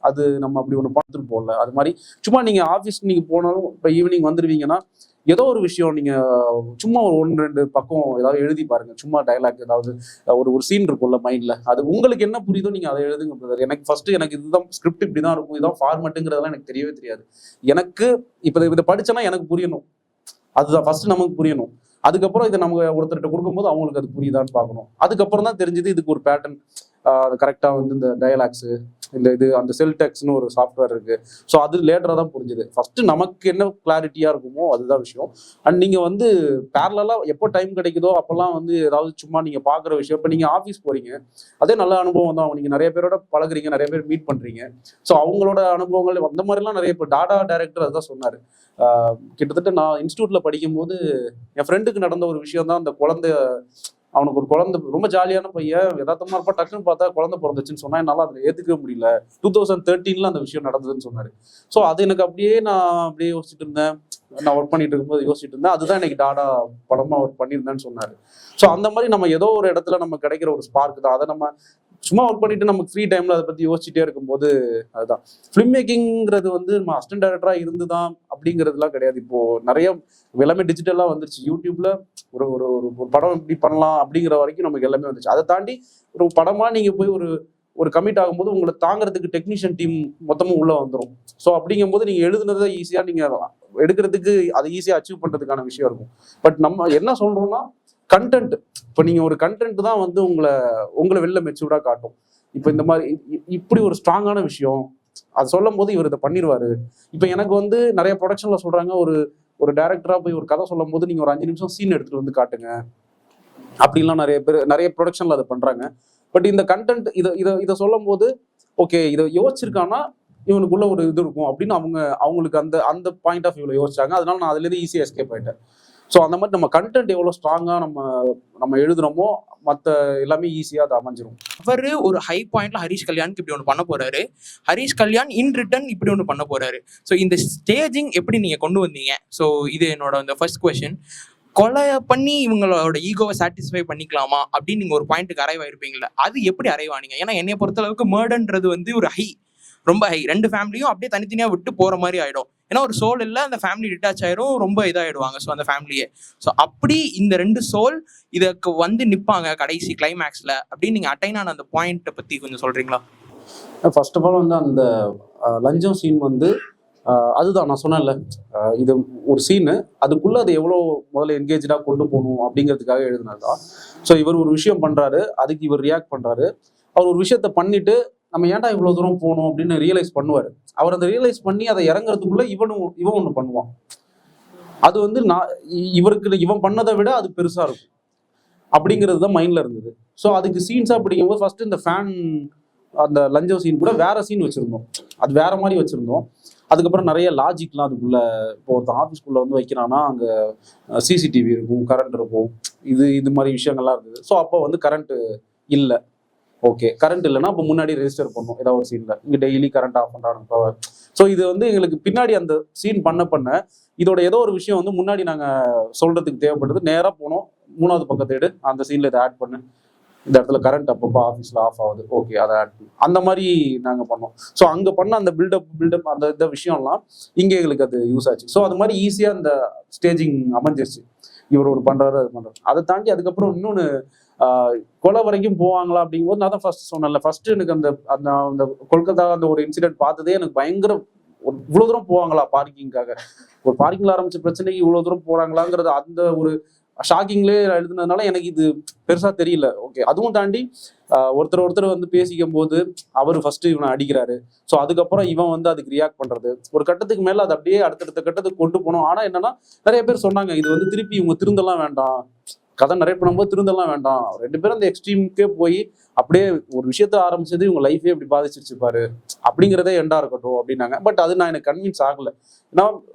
அது நம்ம அப்படி ஒன்று பார்த்துட்டு போகல. அது மாதிரி சும்மா நீங்கள் ஆஃபீஸ் நீங்கள் போனாலும் இப்போ ஈவினிங் வந்துடுவீங்கன்னா ஏதோ ஒரு விஷயம் நீங்கள் சும்மா ஒரு 1-2 பக்கம் ஏதாவது எழுதி பாருங்கள். சும்மா டைலாக் ஏதாவது ஒரு சீன் இருக்கும்ல மைண்டில், அது உங்களுக்கு என்ன புரியுதோ நீங்கள் அதை எழுதுங்க பிரதர். எனக்கு இதுதான் ஸ்கிரிப்ட், இப்படி தான் இருக்கும், இதுதான் ஃபார்மேட்டுங்கிறதெல்லாம் எனக்கு தெரியவே தெரியாது. எனக்கு இப்போ இதை படிச்சேன்னா எனக்கு புரியணும், அதுதான் ஃபர்ஸ்ட் நமக்கு புரியணும். அதுக்கப்புறம் இதை நம்ம ஒருத்தர்கிட்ட கொடுக்கும்போது அவங்களுக்கு அது புரியுதான்னு பார்க்கணும். அதுக்கப்புறம் தான் தெரிஞ்சது இதுக்கு ஒரு பேட்டர்ன் கரெக்டாக வந்து இந்த டயலாக்ஸு அந்த செல்டெக்ஸ்னு ஒரு சாஃப்ட்வேர் இருக்கு. ஸோ அது லேட்டராக தான் புரிஞ்சுது. ஃபர்ஸ்ட் நமக்கு என்ன கிளாரிட்டியா இருக்குமோ அதுதான் விஷயம். அண்ட் நீங்க வந்து பேரலா எப்போ டைம் கிடைக்குதோ அப்பெல்லாம் வந்து ஏதாவது சும்மா நீங்க பாக்குற விஷயம். இப்போ நீங்க ஆஃபீஸ் போறீங்க, அதே நல்ல அனுபவம் தான். நீங்க நிறைய பேரோட பழகுறீங்க, நிறைய பேர் மீட் பண்றீங்க. ஸோ அவங்களோட அனுபவங்கள் அந்த மாதிரிலாம் நிறைய. இப்போ டாடா டைரக்டர் அதுதான் சொன்னாரு. கிட்டத்தட்ட நான் இன்ஸ்டியூட்ல படிக்கும்போது என் ஃப்ரெண்டுக்கு நடந்த ஒரு விஷயம் தான். அந்த அவனுக்கு ஒரு குழந்தை, ரொம்ப ஜாலியான பையன், யதார்த்தமா இருப்பா, டக்குன்னு பார்த்தா குழந்தை பிறந்துச்சுன்னு சொன்னா என்னால் அதில் ஏற்றுக்கவே முடியல. 2013 அந்த விஷயம் நடந்ததுன்னு சொன்னாரு. ஸோ அது எனக்கு நான் அப்படியே யோசிச்சுட்டு இருந்தேன். நான் ஒர்க் பண்ணிட்டு இருக்கும்போது யோசிச்சுட்டு இருந்தேன். அதுதான் எனக்கு டாடா படமா ஒர்க் பண்ணியிருந்தேன்னு சொன்னாரு. ஸோ அந்த மாதிரி நம்ம ஏதோ ஒரு இடத்துல நம்ம கிடைக்கிற ஒரு ஸ்பார்க் தான். அதை நம்ம சும்மா ஒர்க் பண்ணிட்டு நமக்கு ஃப்ரீ டைம்ல அதை பத்தி யோசிச்சுட்டே இருக்கும்போது அதுதான் ஃபிலிம் மேக்கிங்கிறது வந்து நம்ம அசிஸ்டன்ட் டைரக்டரா இருந்துதான் அப்படிங்கிறதுலாம் கிடையாது. இப்போ நிறைய எல்லாமே டிஜிட்டலா வந்துருச்சு. யூடியூப்ல ஒரு ஒரு ஒரு படம் இப்படி பண்ணலாம் அப்படிங்கிற வரைக்கும் நமக்கு எல்லாமே வந்துச்சு. அதை தாண்டி ஒரு படமா நீங்க போய் ஒரு கமிட் ஆகும்போது உங்களை தாங்கிறதுக்கு டெக்னீஷியன் டீம் மொத்தமும் உள்ள வந்துடும். ஸோ அப்படிங்கும்போது நீங்க எழுதுனதை ஈஸியா நீங்க எடுக்கிறதுக்கு அதை ஈஸியா அச்சீவ் பண்றதுக்கான விஷயம் இருக்கும். பட் நம்ம என்ன சொல்றோம்னா கண்டென்ட். இப்போ நீங்க ஒரு கண்டென்ட் தான் வந்து உங்களை வெளில மெச்சூர்டா காட்டும். இப்போ இந்த மாதிரி இப்படி ஒரு ஸ்ட்ராங்கான விஷயம் அது சொல்லும் போது இவர் இதை பண்ணிடுவாரு. இப்போ எனக்கு வந்து நிறைய ப்ரொடக்ஷன்ல சொல்றாங்க, ஒரு டைரக்டரா போய் ஒரு கதை சொல்லும் போது நீங்க ஒரு 5 நிமிஷம் சீன் எடுத்துட்டு வந்து காட்டுங்க அப்படின்லாம் நிறைய ப்ரொடக்ஷன்ல அதை பண்றாங்க. பட் இந்த கண்டென்ட் இதை சொல்லும் போது ஓகே இதை யோசிச்சிருக்கான்னா இவனுக்குள்ள ஒரு இது இருக்கும் அப்படின்னு அவங்களுக்கு அந்த பாயிண்ட் ஆஃப் வியூல யோசிச்சாங்க. அதனால நான் அதுல இருந்து ஈஸியா எஸ்கேப் ஆயிட்டேன். ஸோ அந்த மாதிரி நம்ம கண்டென்ட் எவ்வளோ ஸ்ட்ராங்கா நம்ம எழுதுறோமோ மற்ற எல்லாமே ஈஸியாக அது அமைஞ்சிரும். அவர் ஒரு ஹை பாயிண்ட்ல ஹரிஷ் கல்யாணுக்கு இப்படி ஒன்று பண்ண போறாரு. ஹரிஷ் கல்யாண் இன் ரிட்டர்ன் இப்படி ஒன்று பண்ண போறாரு. ஸோ இந்த ஸ்டேஜிங் எப்படி நீங்க கொண்டு வந்தீங்க? ஸோ இது என்னோட அந்த ஃபர்ஸ்ட் கொஸ்டின். கொலை பண்ணி இவங்களோட ஈகோவை சாட்டிஸ்ஃபை பண்ணிக்கலாமா அப்படின்னு நீங்க ஒரு பாயிண்ட்டுக்கு அரைவாயிருப்பீங்களா? அது எப்படி அரைவானீங்க? ஏன்னா என்னைய பொறுத்த அளவுக்கு மர்டர்ன்றது வந்து ஒரு ரொம்ப ஹை. 2 ஃபேமிலியும் அப்படியே தனித்தனியா விட்டு போற மாதிரி ஆயிடும். ஏன்னா ஒரு சோல் இல்லை, அந்த ஃபேமிலி டிட்டாச் ஆயிடும், ரொம்ப இதாயிடுவாங்க. ஸோ அந்த ஃபேமிலியே ஸோ அப்படி இந்த 2 சோல் இதுக்கு வந்து நிற்பாங்க கடைசி கிளைமேக்ஸ்ல அப்படின்னு நீங்க அட்டைன் ஆன அந்த பாயிண்ட்டை பத்தி கொஞ்சம் சொல்றீங்களா? ஃபர்ஸ்ட் ஆஃப் ஆல் வந்து அந்த லஞ்சம் சீன் வந்து அதுதான் நான் சொன்னேன்ல, இது ஒரு சீனு, அதுக்குள்ள அது எவ்வளோ முதல்ல என்கேஜா கொண்டு போகணும் அப்படிங்கிறதுக்காக எழுதினதுதான். ஸோ இவர் ஒரு விஷயம் பண்றாரு, அதுக்கு இவர் ரியாக்ட் பண்றாரு. அவர் ஒரு விஷயத்த பண்ணிட்டு நம்ம ஏன்டா இவ்வளவு தூரம் போகணும் அப்படின்னு ரியலைஸ் பண்ணுவாரு. அவர் அதை ரியலைஸ் பண்ணி அதை இறங்குறதுக்குள்ள இவன் ஒண்ணு பண்ணுவான். அது வந்து இவன் பண்ணதை விட அது பெருசா இருக்கும் அப்படிங்கிறது தான் மைண்ட்ல இருந்தது. ஸோ அதுக்கு சீன்ஸா பிடிக்கும்போது ஃபர்ஸ்ட் இந்த ஃபேன் அந்த லஞ்சம் சீன் கூட வேற சீன் வச்சிருந்தோம், அது வேற மாதிரி வச்சிருந்தோம். அதுக்கப்புறம் நிறைய லாஜிக்லாம் அதுக்குள்ள. இப்போ ஒருத்தன் ஆஃபீஸ்க்குள்ள வந்து வைக்கிறான்னா அங்கே சிசிடிவி இருக்கும், கரண்ட் இருக்கும், இது மாதிரி விஷயங்கள்லாம் இருந்தது. ஸோ அப்போ வந்து கரண்ட் இல்லை, ஓகே கரண்ட் இல்லைன்னா அப்போ முன்னாடி ரெஜிஸ்டர் பண்ணும் ஏதாவது ஒரு சீன்ல இங்கே டெய்லி கரண்ட் ஆஃப் பண்ணுறாங்க பவர். ஸோ இது வந்து எங்களுக்கு பின்னாடி அந்த சீன் பண்ண இதோட ஏதோ ஒரு விஷயம் வந்து முன்னாடி நாங்கள் சொல்றதுக்கு தேவைப்பட்டது. நேராக போனோம், 3வது பக்கத்தை எடு, அந்த சீன்ல இதை ஆட் பண்ணு, இந்த இடத்துல கரண்ட் அப்பப்போ ஆஃபீஸில் ஆஃப் ஆகுது, ஓகே அதை ஆட் பண்ணு, அந்த மாதிரி நாங்கள் பண்ணோம். ஸோ அங்கே பண்ண அந்த பில்டப் அந்த இந்த விஷயம்லாம் இங்கே எங்களுக்கு அது யூஸ் ஆச்சு. ஸோ அது மாதிரி ஈஸியாக அந்த ஸ்டேஜிங் அமைஞ்சிருச்சு. இவர் ஒரு பண்றாரு அது பண்றாரு. அதை தாண்டி அதுக்கப்புறம் இன்னொன்று கொலை வரைக்கும் போவாங்களா அப்படிங்கும்போது நான் தான் ஃபர்ஸ்ட் சொன்னேன்ல, ஃபர்ஸ்ட் எனக்கு அந்த அந்த அந்த கொல்கத்தா அந்த ஒரு இன்சிடென்ட் பார்த்ததே எனக்கு பயங்கர இவ்வளவு தூரம் போவாங்களா பார்க்கிங்காக, ஒரு பார்க்கிங்ல ஆரம்பிச்ச பிரச்சனைக்கு இவ்வளவு தூரம் போறாங்களாங்கிறது அந்த ஒரு ஷாக்கிங்லேயே எழுதுனதுனால எனக்கு இது பெருசா தெரியல. ஓகே அதுவும் தாண்டி ஒருத்தர் வந்து பேசிக்கும் போது அவர் ஃபர்ஸ்ட் இவனை அடிக்கிறாரு. ஸோ அதுக்கப்புறம் இவன் வந்து அதுக்கு ரியாக்ட் பண்றது ஒரு கட்டத்துக்கு மேல அது அப்படியே அடுத்தடுத்த கட்டத்துக்கு கொண்டு போனோம். ஆனா என்னன்னா நிறைய பேர் சொன்னாங்க இது வந்து திருப்பி இவங்க திருந்தெல்லாம் வேண்டாம், கதை நரேட் பண்ணும்போது திருந்தெல்லாம் வேண்டாம், 2 பேரும் அந்த எக்ஸ்ட்ரீமுக்கே போய் அப்படியே ஒரு விஷயத்த ஆரம்பிச்சது இவங்க லைஃபே இப்படி பாதிச்சிருச்சு பாரு அப்படிங்கிறதே எண்டா இருக்கட்டும் அப்படின்னாங்க. பட் அது நான் எனக்கு கன்வின்ஸ் ஆகல. ஏன்னா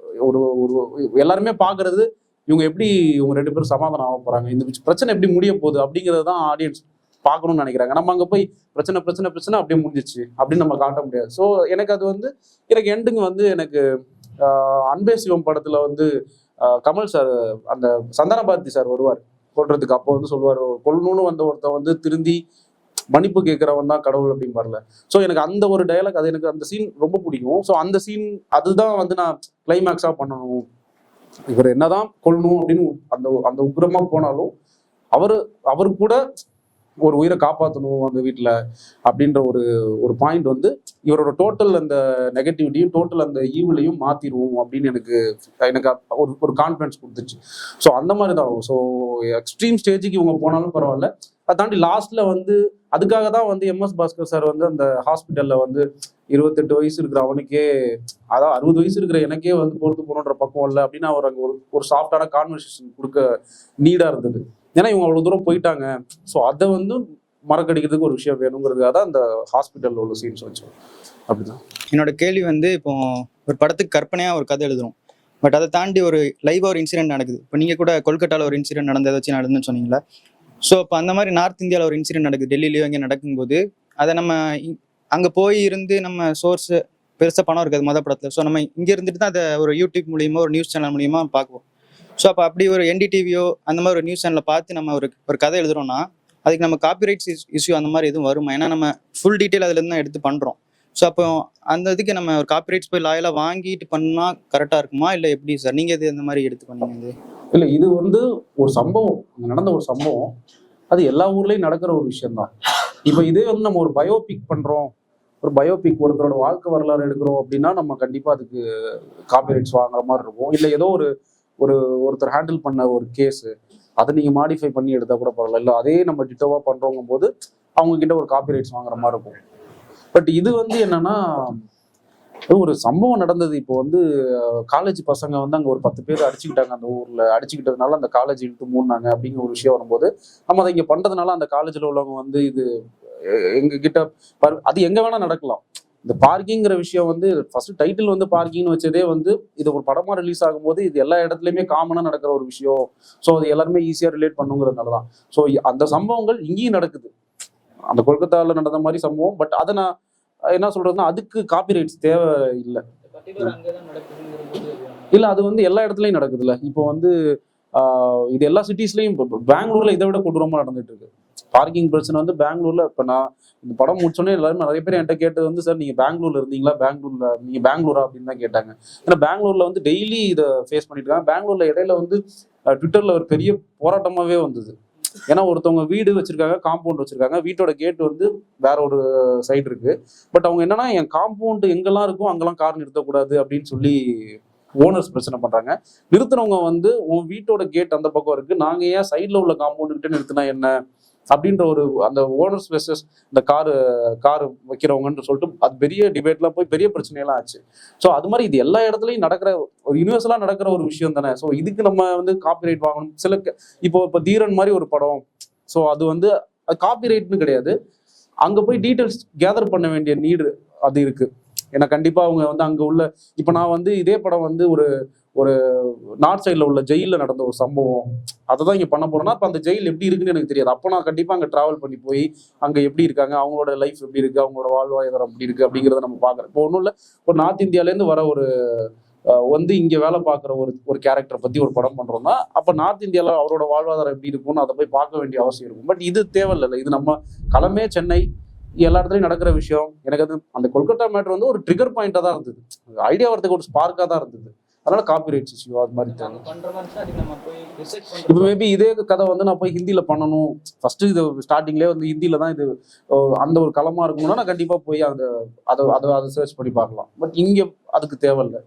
ஒரு எல்லாருமே பாக்குறது இவங்க எப்படி இவங்க 2 பேரும் சமாதானம் ஆக போறாங்க, இந்த பிரச்சனை எப்படி முடிய போகுது அப்படிங்கிறது தான் ஆடியன்ஸ் பார்க்கணும்னு நினைக்கிறாங்க. நம்ம அங்கே போய் பிரச்சனை அப்படியே முடிஞ்சிச்சு அப்படின்னு நம்ம காட்ட முடியாது. ஸோ எனக்கு அது வந்து எனக்கு எண்டுங்க வந்து எனக்கு அன்பே சிவம் படத்துல வந்து கமல் சார் அந்த சந்தான பாரதி சார் வருவார் கொல்றதுக்கு. அப்போ வந்து சொல்லுவார் கொல்லணும்னு வந்த ஒருத்தன் வந்து திருந்தி மன்னிப்பு கேட்கிறவன் தான் கடவுள் அப்படின்னு வரல. ஸோ எனக்கு அந்த ஒரு டயலாக் அது எனக்கு அந்த சீன் ரொம்ப பிடிக்கும். ஸோ அந்த சீன் அதுதான் வந்து நான் கிளைமேக்ஸா பண்ணணும். இவர் என்னதான் கொல்லணும் அப்படின்னு அந்த அந்த உக்கிரமா போனாலும் அவரு கூட ஒரு உயிரை காப்பாற்றணும் அந்த வீட்டில் அப்படின்ற ஒரு பாயிண்ட் வந்து இவரோட டோட்டல் அந்த நெகட்டிவிட்டியும் டோட்டல் அந்த ஈவிலையும் மாத்திடுவோம் அப்படின்னு எனக்கு ஒரு கான்ஃபிடன்ஸ் கொடுத்துச்சு. ஸோ அந்த மாதிரி தான். ஸோ எக்ஸ்ட்ரீம் ஸ்டேஜுக்கு இவங்க போனாலும் பரவாயில்ல. அதை தாண்டி லாஸ்ட்ல வந்து அதுக்காக தான் வந்து MS பாஸ்கர் சார் வந்து அந்த ஹாஸ்பிட்டல்ல வந்து 28 வயசு இருக்கிற அவனுக்கே அதாவது 60 வயசு இருக்கிற எனக்கே வந்து பொறுத்து போகணுன்ற பக்கம் இல்லை அப்படின்னு அவர் அங்கே ஒரு சாஃப்டான கான்வர்சேஷன் கொடுக்க நீடா இருந்தது. ஏன்னா இவங்க அவ்வளவு தூரம் போயிட்டாங்க. ஸோ அதை வந்து மறக்கடிக்கிறதுக்கு ஒரு விஷயம் வேணுங்கிறதுக்காக தான் அந்த ஹாஸ்பிட்டல்ல உள்ள சீன்ஸ் வச்சோம். அப்படிதான் என்னோட கேள்வி வந்து இப்போ ஒரு படத்துக்கு கற்பனையா ஒரு கதை எழுதுறோம், பட் அதை தாண்டி ஒரு லைவா ஒரு இன்சிடென்ட் நடக்குது. இப்போ நீங்க கூட கொல்கட்டாவில் ஒரு இன்சிடென்ட் நடந்ததை வச்சு நடந்துன்னு சொன்னீங்களா? ஸோ இப்போ அந்த மாதிரி நார்த் இந்தியாவில் ஒரு இன்சிடென்ட் நடக்குது, டெல்லியிலயோ இங்கே நடக்கும்போது அதை நம்ம அங்கே போய் இருந்து நம்ம சோர்ஸ் பெருசாக பணம் இருக்காது மொதல் படத்தில். ஸோ நம்ம இங்கே இருந்துட்டு தான் அதை ஒரு யூடியூப் மூலியமா ஒரு நியூஸ் சேனல் மூலியமா பார்க்குவோம். ஸோ அப்போ அப்படி ஒரு NDTVயோ அந்த மாதிரி ஒரு நியூஸ் சேனலில் பார்த்து நம்ம ஒரு கதை எழுதுறோம்னா அதுக்கு நம்ம காப்பிரைட்ஸ் இஷ்யூ அந்த மாதிரி எதுவும் வருமா? ஏன்னா நம்ம ஃபுல் டீட்டெயில் அதுலேருந்து தான் எடுத்து பண்ணுறோம். ஸோ அப்போ அந்த இதுக்கு நம்ம ஒரு காப்பிரைட்ஸ் போய் லாயலாக வாங்கிட்டு பண்ணால் கரெக்டாக இருக்குமா இல்லை எப்படி சார்? நீங்கள் எது இந்த மாதிரி எடுத்து பண்ணீங்க? இல்லை இது வந்து ஒரு சம்பவம் நடந்த ஒரு சம்பவம், அது எல்லா ஊர்லேயும் நடக்கிற ஒரு விஷயம்தான். இப்போ இதே வந்து நம்ம ஒரு பயோபிக் பண்ணுறோம், ஒரு பயோபிக் ஒருத்தரோட வாழ்க்கை வரலாறு எடுக்கிறோம் அப்படின்னா நம்ம கண்டிப்பாக அதுக்கு காப்பிரைட்ஸ் வாங்குற மாதிரி இருக்கும். இல்லை ஏதோ ஒருத்தர் ஹேண்டில் பண்ண ஒரு கேஸு அதை நீங்கள் மாடிஃபை பண்ணி எடுத்தால் கூட பரவாயில்ல, இல்லை அதே நம்ம டிட்டோவாக பண்ணுறவங்க போது அவங்க கிட்ட ஒரு காப்பிரைட்ஸ் வாங்குற மாதிரி இருக்கும். பட் இது வந்து என்னன்னா ஒரு சம்பவம் நடந்தது. இப்போ வந்து காலேஜ் பசங்க வந்து அங்கே ஒரு 10 பேர் அடிச்சுக்கிட்டாங்க, அந்த ஊரில் அடிச்சுக்கிட்டதுனால அந்த காலேஜ் இழுத்து மூடினாங்க அப்படிங்கிற ஒரு விஷயம் வரும்போது நம்ம அதை இங்கே பண்ணுறதுனால அந்த காலேஜில் உள்ளவங்க வந்து இது எங்ககிட்ட அது எங்கே வேணால் நடக்கலாம். இந்த பார்க்கிங்கிற விஷயம் வந்து ஃபர்ஸ்ட் டைட்டில் வந்து பார்க்கிங்னு வச்சதே வந்து இது ஒரு படமா ரிலீஸ் ஆகும்போது இது எல்லா இடத்துலையுமே காமனாக நடக்கிற ஒரு விஷயம். ஸோ அது எல்லாருமே ஈஸியாக ரிலேட் பண்ணுங்கிறதுனால தான். ஸோ அந்த சம்பவங்கள் இங்கேயும் நடக்குது, அந்த கொல்கத்தாவில் நடந்த மாதிரி சம்பவம். பட் அதை நான் என்ன சொல்றதுன்னா அதுக்கு காப்பிரைட்ஸ் தேவை இல்லை. இல்லை அது வந்து எல்லா இடத்துலையும் நடக்குதுல்ல. இப்போ வந்து இது எல்லா சிட்டிஸ்லையும் பெங்களூர்ல இதை விட கொடூரமா நடந்துட்டு இருக்கு. பார்க்கிங் பிரச்சனை வந்து பெங்களூர்ல இப்போ நான் இந்த படம் முடிச்சோன்னே எல்லாருமே நிறைய பேர் என்கிட்ட கேட்டது வந்து சார் நீங்க பெங்களூர்ல இருந்தீங்களா, நீங்க பெங்களூரா அப்படின்னு தான் கேட்டாங்க. ஏன்னா பெங்களூர்ல வந்து டெய்லி இதை ஃபேஸ் பண்ணிட்டு இருக்காங்க. பெங்களூர்ல இடையில வந்து ட்விட்டர்ல ஒரு பெரிய போராட்டமாவே வந்தது. ஏன்னா ஒருத்தவங்க வீடு வச்சிருக்காங்க, காம்பவுண்ட் வச்சிருக்காங்க, வீட்டோட கேட் வந்து வேற ஒரு சைடு இருக்கு. பட் அவங்க என்னன்னா என் காம்பவுண்ட் எங்கெல்லாம் இருக்கும் அங்கெல்லாம் கார் நிறுத்தக்கூடாது அப்படின்னு சொல்லி ஓனர்ஸ் பிரச்சனை பண்றாங்க. நிறுத்துறவங்க வந்து உன் வீட்டோட கேட் அந்த பக்கம் இருக்கு, நாங்க ஏன் சைட்ல உள்ள காம்பவுண்ட் கிட்ட நிறுத்தினா என்ன அப்படின்ற ஒரு அந்த ஓனர்ஸ் வெர்சஸ் இந்த கார் வைக்கிறவங்கன்னு சொல்லிட்டு அது பெரிய டிபேட்லாம் போய் பெரிய பிரச்சனையெல்லாம் ஆச்சு. ஸோ அது மாதிரி இது எல்லா இடத்துலையும் நடக்கிற ஒரு யூனிவர்சலா நடக்கிற ஒரு விஷயம் தானே. ஸோ இதுக்கு நம்ம வந்து காப்பிரைட் வாங்கணும். இப்போ தீரன் மாதிரி ஒரு படம், ஸோ அது வந்து காப்பிரைட்னு கிடையாது, அங்க போய் டீட்டெயில்ஸ் கேதர் பண்ண வேண்டிய நீடு அது இருக்கு. ஏன்னா கண்டிப்பா அவங்க வந்து அங்க உள்ள இப்போ நான் வந்து இதே படம் வந்து ஒரு நார்த் சைடில் உள்ள ஜெயிலில் நடந்த ஒரு சம்பவம் அதை தான் இங்கே பண்ண போறோம்னா அப்போ அந்த ஜெயில் எப்படி இருக்குன்னு எனக்கு தெரியாது. அப்போ நான் கண்டிப்பாக அங்கே ட்ராவல் பண்ணி போய் அங்கே எப்படி இருக்காங்க, அவங்களோட லைஃப் எப்படி இருக்கு, அவங்களோட வாழ்வாதாரம் எப்படி இருக்கு அப்படிங்கிறத நம்ம பார்க்குறோம். இப்போ ஒன்றும் இல்லை, ஒரு நார்த் இந்தியாவிலேருந்து வர ஒரு வந்து இங்க வேலை பார்க்குற ஒரு கேரக்டரை பத்தி ஒரு படம் பண்றோம்னா அப்ப நார்த் இந்தியால அவரோட வாழ்வாதாரம் எப்படி இருக்கும்னு அதை போய் பார்க்க வேண்டிய அவசியம் இருக்கும். பட் இது தேவையில்லை. இது நம்ம களமே சென்னை, எல்லா இடத்துலையும் நடக்கிற விஷயம். எனக்கு அது அந்த கொல்கத்தா மேட்டர் வந்து ஒரு ட்ரிகர் பாயிண்டா தான் இருந்தது, ஐடியா வரதுக்கு ஒரு ஸ்பார்க்கா தான் இருந்தது. அதனால காப்பிரைட்ஸ் இஷ்யூ அது மாதிரி தேவை. இப்போ மேபி இதே கதை வந்து நான் போய் ஹிந்தியில பண்ணணும், ஃபர்ஸ்ட் இது ஸ்டார்டிங்லேயே வந்து ஹிந்தியில தான் இது அந்த ஒரு களமா இருக்கணும்னா நான் கண்டிப்பா போய் அதை சர்ச் பண்ணி பார்க்கலாம். பட் இங்க அதுக்கு தேவையில்லை.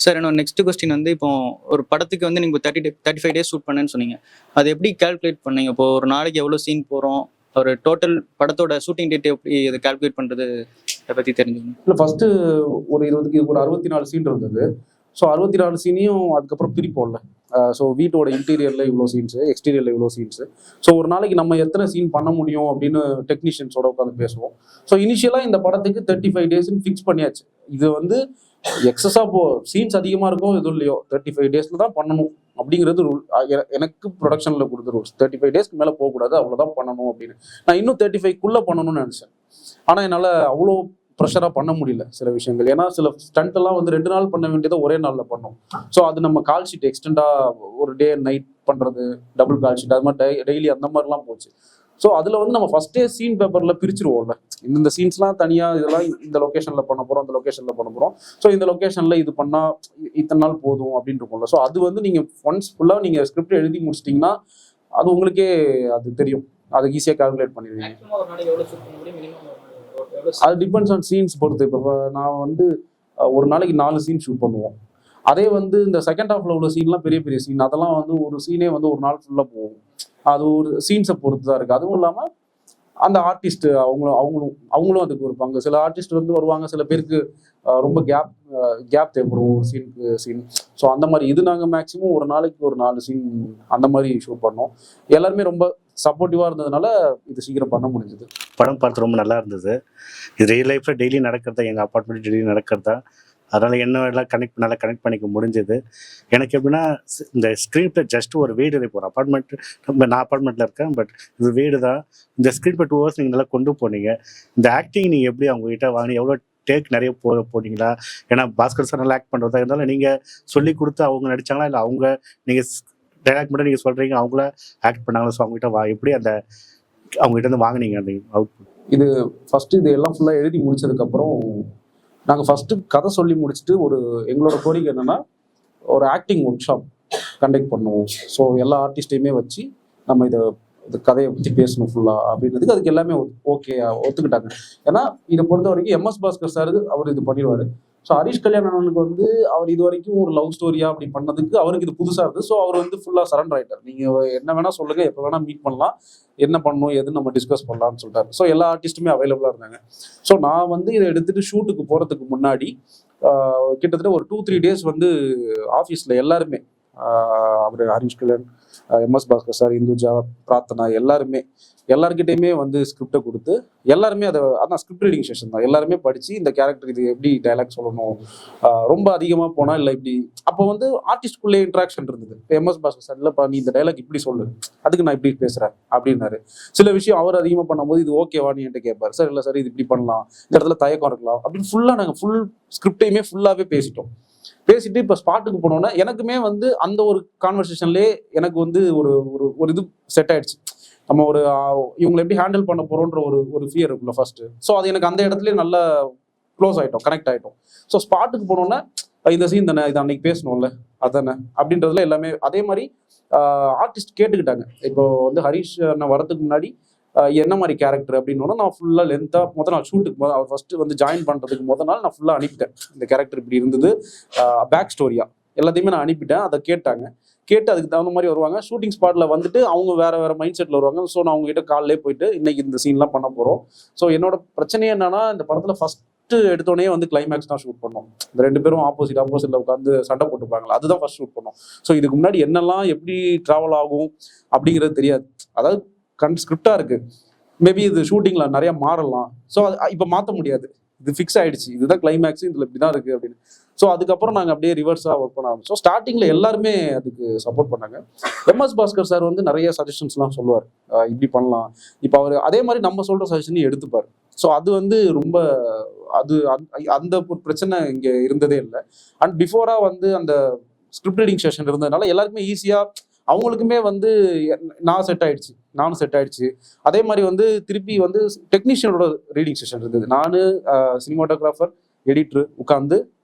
சார் என்னோட நெக்ஸ்ட் கொஸ்டின் வந்து இப்போ ஒரு படத்துக்கு வந்து நீங்கள் 35 days ஷூட் பண்ணேன்னு சொன்னீங்க. அது எப்படி கால்குலேட் பண்ணீங்க? இப்போ ஒரு நாளைக்கு எவ்வளோ சீன் போகிறோம், ஒரு டோட்டல் படத்தோட ஷூட்டிங் டேட் எப்படி அதை கால்குலேட் பண்ணுறது, அதை பற்றி தெரிஞ்சுக்கணும். இல்லை ஃபர்ஸ்ட் ஒரு 64 சீன் இருந்தது. ஸோ 64 சீனையும் அதுக்கப்புறம் பிரிப்போம்ல. ஸோ வீட்டோட இன்டீரியரில் இவ்வளோ சீன்ஸு, எக்ஸ்டீரியரில் இவ்வளோ சீன்ஸு. ஸோ ஒரு நாளைக்கு நம்ம எத்தனை சீன் பண்ண முடியும் அப்படின்னு டெக்னீஷியன்ஸோட உட்காந்து பேசுவோம். ஸோ இனிஷியலாக இந்த படத்துக்கு 35 days ஃபிக்ஸ் பண்ணியாச்சு. இது வந்து எக்ஸஸாக சீன்ஸ் அதிகமாக இருக்கோ எதுவும் இல்லையோ 35 days தான் பண்ணணும் அப்படிங்கிறது ரூல். எனக்கு ப்ரொடக்ஷனில் கொடுத்த ரூல்ஸ் 35 days மேலே போகக்கூடாது, அவ்வளோதான் பண்ணணும் அப்படின்னு. நான் இன்னும் 35 பண்ணணும்னு நினச்சேன். ஆனால் என்னால் அவ்வளோ ப்ரெஷராக பண்ண முடியல சில விஷயங்கள். ஏன்னா சில ஸ்டண்ட் எல்லாம் வந்து 2 நாள் பண்ண வேண்டியதை ஒரே நாளில் பண்ணோம். ஸோ அது நம்ம கால் ஷீட் எக்ஸ்டெண்டாக ஒரு டே நைட் பண்ணுறது, டபுள் கால் ஷீட், அது மாதிரி டெய்லி அந்த மாதிரிலாம் போச்சு. ஸோ அதில் வந்து நம்ம ஃபர்ஸ்டே சீன் பேப்பரில் பிரிச்சிருவோம்ல, இந்த சீன்ஸ்லாம் தனியாக, இதெல்லாம் இந்த லொக்கேஷனில் பண்ண போகிறோம், இந்த லொக்கேஷனில் பண்ண போகிறோம், ஸோ இந்த லொக்கேஷனில் இது பண்ணால் இத்தனை நாள் போதும் அப்படின்னு இருக்கும்ல. ஸோ அது வந்து நீங்கள் ஒன்ஸ் ஃபுல்லாக நீங்கள் ஸ்கிரிப்ட் எழுதி முடிச்சிட்டிங்கன்னா அது உங்களுக்கே அது தெரியும், அதை ஈஸியாக கால்குலேட் பண்ணிடுவீங்க. அது டிபெண்ட்ஸ் ஆன் சீன்ஸ் பொறுத்து. இப்போ நான் வந்து ஒரு நாளைக்கு 4 சீன் ஷூட் பண்ணுவோம். அதே வந்து இந்த செகண்ட் ஹாஃப்ல உள்ள சீன்லாம் பெரிய பெரிய சீன், அதெல்லாம் வந்து ஒரு சீனே வந்து ஒரு நாள் ஃபுல்லாக போகும். அது ஒரு சீன்ஸை பொறுத்து தான் இருக்குது. அதுவும் இல்லாமல் அந்த ஆர்டிஸ்ட் அவங்களும் அதுக்கு ஒரு பங்கு. சில ஆர்டிஸ்ட் வந்து வருவாங்க, சில பேருக்கு ரொம்ப கேப் தேவைப்படும் ஒரு சீன். ஸோ அந்த மாதிரி இது நாங்கள் மேக்ஸிமம் ஒரு நாளைக்கு ஒரு 4 சீன் அந்த மாதிரி ஷூட் பண்ணோம். எல்லாருமே ரொம்ப சப்போர்ட்டிவாக இருந்ததுனால இது சீக்கிரம் பண்ண முடிஞ்சது. படம் பார்த்து ரொம்ப நல்லா இருந்தது. இது ரியல் லைஃப்பில் டெய்லி நடக்கிறதா, எங்கள் அப்பார்ட்மெண்ட் டெய்லி நடக்கிறதா, அதனால் என்னெல்லாம் கனெக்ட் பண்ணிக்க முடிஞ்சது. எனக்கு எப்படின்னா இந்த ஸ்க்ரீன் பிளே ஜஸ்ட் ஒரு வீடு இப்போ ஒரு அப்பார்ட்மெண்ட், நான் அப்பார்ட்மெண்ட்டில் இருக்கேன், பட் இது வீடு தான். இந்த ஸ்க்ரீன் பிளே 2 hours நீங்கள் நல்லா கொண்டு போனீங்க. இந்த ஆக்டிங் நீங்கள் எப்படி அவங்ககிட்ட வாங்கி எவ்வளோ டேக் நிறைய போனீங்களா? ஏன்னா பாஸ்கர் சார் நல்லா ஆக்ட் பண்ணுறதா இருந்தாலும் நீங்கள் சொல்லி கொடுத்து அவங்க நடித்தாங்களா, இல்லை அவங்க நீங்கள் டைலாக் மட்டும் நீங்கள் சொல்கிறீங்க அவங்கள ஆக்ட் பண்ணாங்களா? ஸோ அவங்ககிட்ட எப்படி அந்த அவங்ககிட்ட இருந்து வாங்கினீங்க அந்த அவுட்புட்? இது ஃபர்ஸ்ட் இது எல்லாம் ஃபுல்லாக எழுதி முடிச்சதுக்கப்புறம் நாங்கள் ஃபஸ்ட்டு கதை சொல்லி முடிச்சுட்டு எங்களோட கோரிக்கை என்னென்னா ஒரு ஆக்டிங் ஒர்க் ஷாப் கண்டக்ட் பண்ணுவோம். ஸோ எல்லா ஆர்டிஸ்டையுமே வச்சு நம்ம இது கதையை பற்றி பேசணும் ஃபுல்லாக அப்படின்றதுக்கு அதுக்கு எல்லாமே ஓகே ஒத்துக்கிட்டாங்க. ஏன்னா இதை பொறுத்த வரைக்கும் MS பாஸ்கர் சார் அவர் இது பண்ணிடுவார். ஸோ ஹரிஷ் கல்யாணனுக்கு வந்து அவர் இது வரைக்கும் ஒரு லவ் ஸ்டோரியா அப்படி பண்ணதுக்கு அவருக்கு இது புதுசாக இருந்தது. ஸோ அவர் வந்து ஃபுல்லாக சரண்டர் ஆகிட்டார். நீங்கள் என்ன வேணால் சொல்லுங்கள், எப்போ வேணால் மீட் பண்ணலாம், என்ன பண்ணணும் எது நம்ம டிஸ்கஸ் பண்ணலாம்னு சொல்லிட்டாரு. ஸோ எல்லா ஆர்டிஸ்ட்டுமே அவைலபிளாக இருந்தாங்க. ஸோ நான் வந்து இதை எடுத்துகிட்டு ஷூட்டுக்கு போகிறதுக்கு முன்னாடி கிட்டத்தட்ட ஒரு 2-3 days வந்து ஆஃபீஸில் எல்லாருமே அவர் ஹரிஷ் கல்யாண், MS பாஸ்கர் சார், இந்துஜா, பிரார்த்தனா எல்லாருக்கிட்டையுமே வந்து ஸ்கிரிப்டை கொடுத்து எல்லாருமே அதான் ஸ்கிரிப்ட் ரீடிங் செஷன் தான். எல்லாருமே படித்து இந்த கேரக்டர் இது எப்படி டைலாக் சொல்லணும், ரொம்ப அதிகமாக போனால் இல்லை இப்படி. அப்போ வந்து ஆர்டிஸ்ட்குள்ளே இன்ட்ராக்ஷன் இருந்தது. இப்போ MS பாஸ்கர் சார் இல்லைப்பா நீ இந்த டைலாக் இப்படி சொல்லு, அதுக்கு நான் இப்படி பேசுகிறேன் அப்படின்னாரு. சில விஷயம் அவர் அதிகமாக பண்ணும்போது இது ஓகேவான்னு என்கிட்ட கேட்பார். சார் இல்லை சார் இது இப்படி பண்ணலாம், இந்த இடத்துல தயக்கம் இருக்கலாம் அப்படின்னு ஃபுல்லாக நாங்கள் ஃபுல் ஸ்கிரிப்டையுமே ஃபுல்லாகவே பேசிட்டு இப்போ ஸ்பாட்டுக்கு போனோன்னா எனக்குமே வந்து அந்த ஒரு கான்வர்சேஷன்லேயே எனக்கு வந்து ஒரு இது செட் ஆயிடுச்சு. நம்ம இவங்களை எப்படி ஹேண்டில் பண்ண போகிறோன்ற ஒரு ஃபியர் இருக்குல்ல ஃபர்ஸ்ட்டு. ஸோ அது எனக்கு அந்த இடத்துலேயே நல்லா க்ளோஸ் ஆகிட்டோம், கனெக்ட் ஆகிட்டோம். ஸோ ஸ்பாட்டுக்கு போனோன்னா இந்த சீன் தானே, இது அன்னைக்கு பேசணும்ல அதானே அப்படின்றதுல எல்லாமே அதே மாதிரி ஆர்டிஸ்ட் கேட்டுக்கிட்டாங்க. இப்போ வந்து ஹரிஷ் நான் வரதுக்கு முன்னாடி என்ன மாதிரி கேரக்டர் அப்படின்னா நான் ஃபுல்லாக லென்த்தாக முதல் நாள் ஷூட்டுக்கு அவர் ஃபர்ஸ்ட் வந்து ஜாயின் பண்ணுறதுக்கு முதல் நாள் நான் ஃபுல்லாக அனுப்பிட்டேன். இந்த கேரக்டர் இப்படி இருந்தது, பேக் ஸ்டோரியா எல்லாத்தையுமே நான் அனுப்பிட்டேன். அதை கேட்டு அதுக்கு தகுந்த மாதிரி வருவாங்க. ஷூட்டிங் ஸ்பாட்டில் வந்துட்டு அவங்க வேற மைண்ட் செட்டில் வருவாங்க. ஸோ நான் அவங்ககிட்ட காலையிலே போயிட்டு இன்னைக்கு இந்த சீன்லாம் பண்ண போகிறோம். ஸோ என்னோட பிரச்சனை என்னன்னா இந்த படத்தில் ஃபர்ஸ்ட் எடுத்தோடனே வந்து கிளைமேக்ஸ் தான் ஷூட் பண்ணோம். இந்த 2 பேரும் ஆப்போசிட்ல உட்காந்து சண்டை போட்டுப்பாங்களா, அதுதான் ஃபர்ஸ்ட் ஷூட் பண்ணோம். ஸோ இதுக்கு முன்னாடி என்னெல்லாம் எப்படி ட்ராவல் ஆகும் அப்படிங்கிறது தெரியாது. அதாவது ஸ்கிரிப்டாக இருக்குது, மேபி இது ஷூட்டிங்கில் நிறையா மாறலாம். ஸோ இப்போ மாற்ற முடியாது. இது ஃபிக்ஸ் ஆயிடுச்சு, இதுதான் கிளைமேக்ஸ், இதுல இப்படிதான் இருக்கு அப்படின்னு. ஸோ அதுக்கப்புறம் நாங்கள் அப்படியே ரிவர்ஸாக ஒர்க் பண்ண ஆரம்பிச்சோம். ஸ்டார்டிங்கில் எல்லாருமே அதுக்கு சப்போர்ட் பண்ணாங்க. எம்எஸ் பாஸ்கர் சார் வந்து நிறைய சஜஷன்ஸ்லாம் சொல்லுவார், இப்படி பண்ணலாம். இப்போ அவர் அதே மாதிரி நம்ம சொல்கிற சஜஷனையும் எடுத்துப்பார். ஸோ அது வந்து ரொம்ப அது அந்த ஒரு பிரச்சனை இங்கே இருந்ததே இல்லை. அண்ட் பிஃபோராக வந்து அந்த ஸ்கிரிப்ட் ரீடிங் செஷன் இருந்ததுனால எல்லாருக்குமே ஈஸியாக அவங்களுக்குமே வந்து நானும் செட் ஆயிடுச்சு. அதே மாதிரி வந்து திருப்பி வந்து டெக்னீஷியனோட ரீடிங் செஷன் இருந்தது. நான் சினிமாட்டோகிராஃபர், எடிட்டர் உட்காந்து